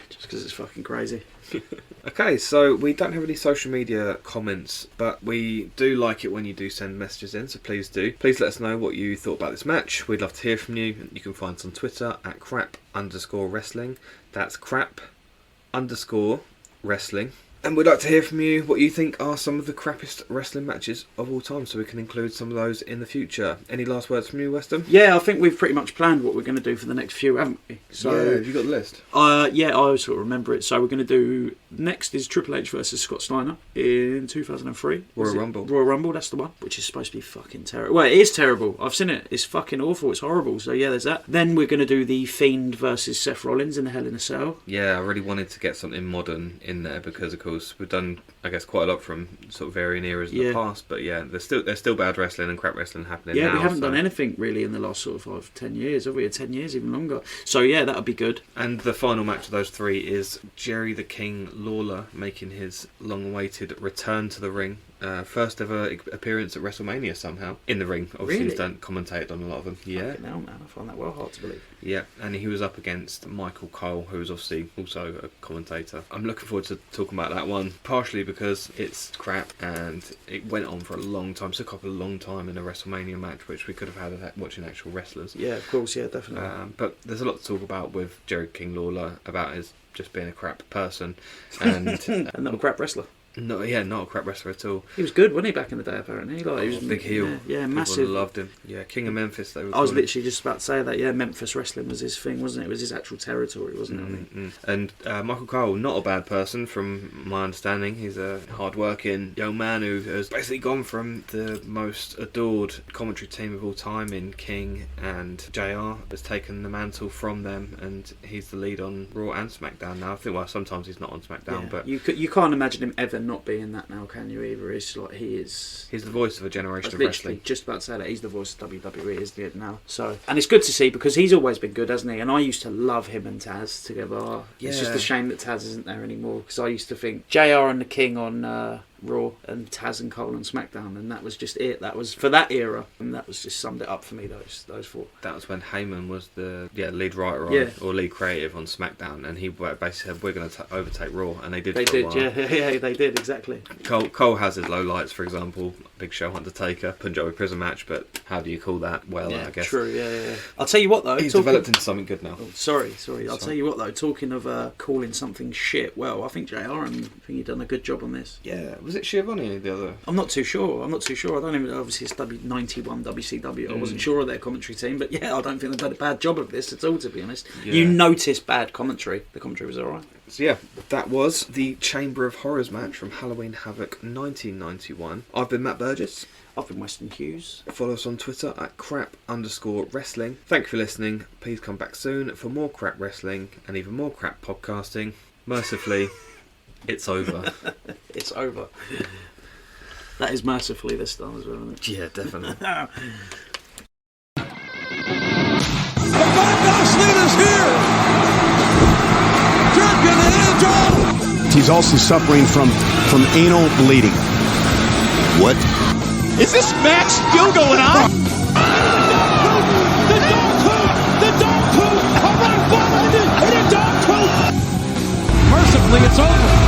Just because it's fucking crazy. Okay, so we don't have any social media comments, but we do like it when you do send messages in, so please do. Please let us know what you thought about this match. We'd love to hear from you. You can find us on Twitter at crap_wrestling. That's crap_wrestling. And we'd like to hear from you what you think are some of the crappiest wrestling matches of all time, so we can include some of those in the future. Any last words from you, Weston? Yeah, I think we've pretty much planned what we're going to do for the next few, haven't we? So, yeah, have you got the list? Yeah, I sort of remember it. So we're going to do, next is Triple H versus Scott Steiner in 2003. Royal Rumble. Royal Rumble, that's the one, which is supposed to be fucking terrible. Well, it is terrible. I've seen it. It's fucking awful. It's horrible. So yeah, there's that. Then we're going to do the Fiend versus Seth Rollins in the Hell in a Cell. Yeah, I really wanted to get something modern in there because, of course, we've done, I guess, quite a lot from sort of varying eras in the past. But yeah, there's still bad wrestling and crap wrestling happening now. Yeah, we haven't done anything really in the last sort of 10 years, have we? 10 years, even longer. So yeah, that'll be good. And the final match of those three is Jerry the King Lawler making his long-awaited return to the ring. First ever appearance at WrestleMania somehow in the ring. Obviously, he's done commentated on a lot of them. Yeah. Fucking hell, man, I find that well hard to believe. Yeah, and he was up against Michael Cole, who was obviously also a commentator. I'm looking forward to talking about that one, partially because it's crap and it went on for a long time. Took up a long time in a WrestleMania match, which we could have had watching actual wrestlers. Yeah, of course, yeah, definitely. But there's a lot to talk about with Jerry King Lawler about his just being a crap person and and not a crap wrestler. not a crap wrestler at all. He was good, wasn't he, back in the day, apparently? He was a big heel. Yeah, People massive. loved him. Yeah, King of Memphis, they were I was calling literally just about to say that, yeah, Memphis wrestling was his thing, wasn't it? It was his actual territory, wasn't it? I mean? And Michael Cole, not a bad person from my understanding. He's a hard-working young man who has basically gone from the most adored commentary team of all time in King and JR, has taken the mantle from them, and he's the lead on Raw and SmackDown now. I think, well, sometimes he's not on SmackDown, but you can't imagine him ever not be in that now, can you? Either it's like he's the voice of a generation of literally wrestling. just about to say that he's the voice of WWE, isn't he now? So, and it's good to see because he's always been good, hasn't he? And I used to love him and Taz together. It's just a shame that Taz isn't there anymore because I used to think JR and the King on Raw and Taz and Cole on SmackDown, and that was just it. That was for that era, and that was just summed it up for me. Those four. That was when Heyman was the lead writer or lead creative on SmackDown, and he basically said we're going to overtake Raw, and they did. They for did, a while. yeah, they did exactly. Cole has his low lights, for example, Big Show, Undertaker, Punjabi prison match, but how do you call that? Well, Yeah, I guess. true. Yeah. I'll tell you what though. He's developed into something good now. Sorry. I'll tell you what though. Talking of calling something shit, well, I think JR and I think you've done a good job on this. Yeah, was it Schiavone the other? I'm not too sure. I don't even. Obviously, it's W91 WCW. I wasn't sure of their commentary team, but yeah, I don't think they've done a bad job of this at all. To be honest, you notice bad commentary. The commentary was alright. So yeah, that was the Chamber of Horrors match from Halloween Havoc 1991. I've been Matt Burgess. I've been Weston Hughes. Follow us on Twitter at crap_wrestling. Thank you for listening. Please come back soon for more crap wrestling and even more crap podcasting. Mercifully, it's over. It's over. That is mercifully this time as well, isn't it? Yeah, definitely. The Badass Leader's here! Champion Angel! He's also suffering from anal bleeding. What? Is this match still going on? The dog poop! All right, hit a dog poop! Mercifully, it's over.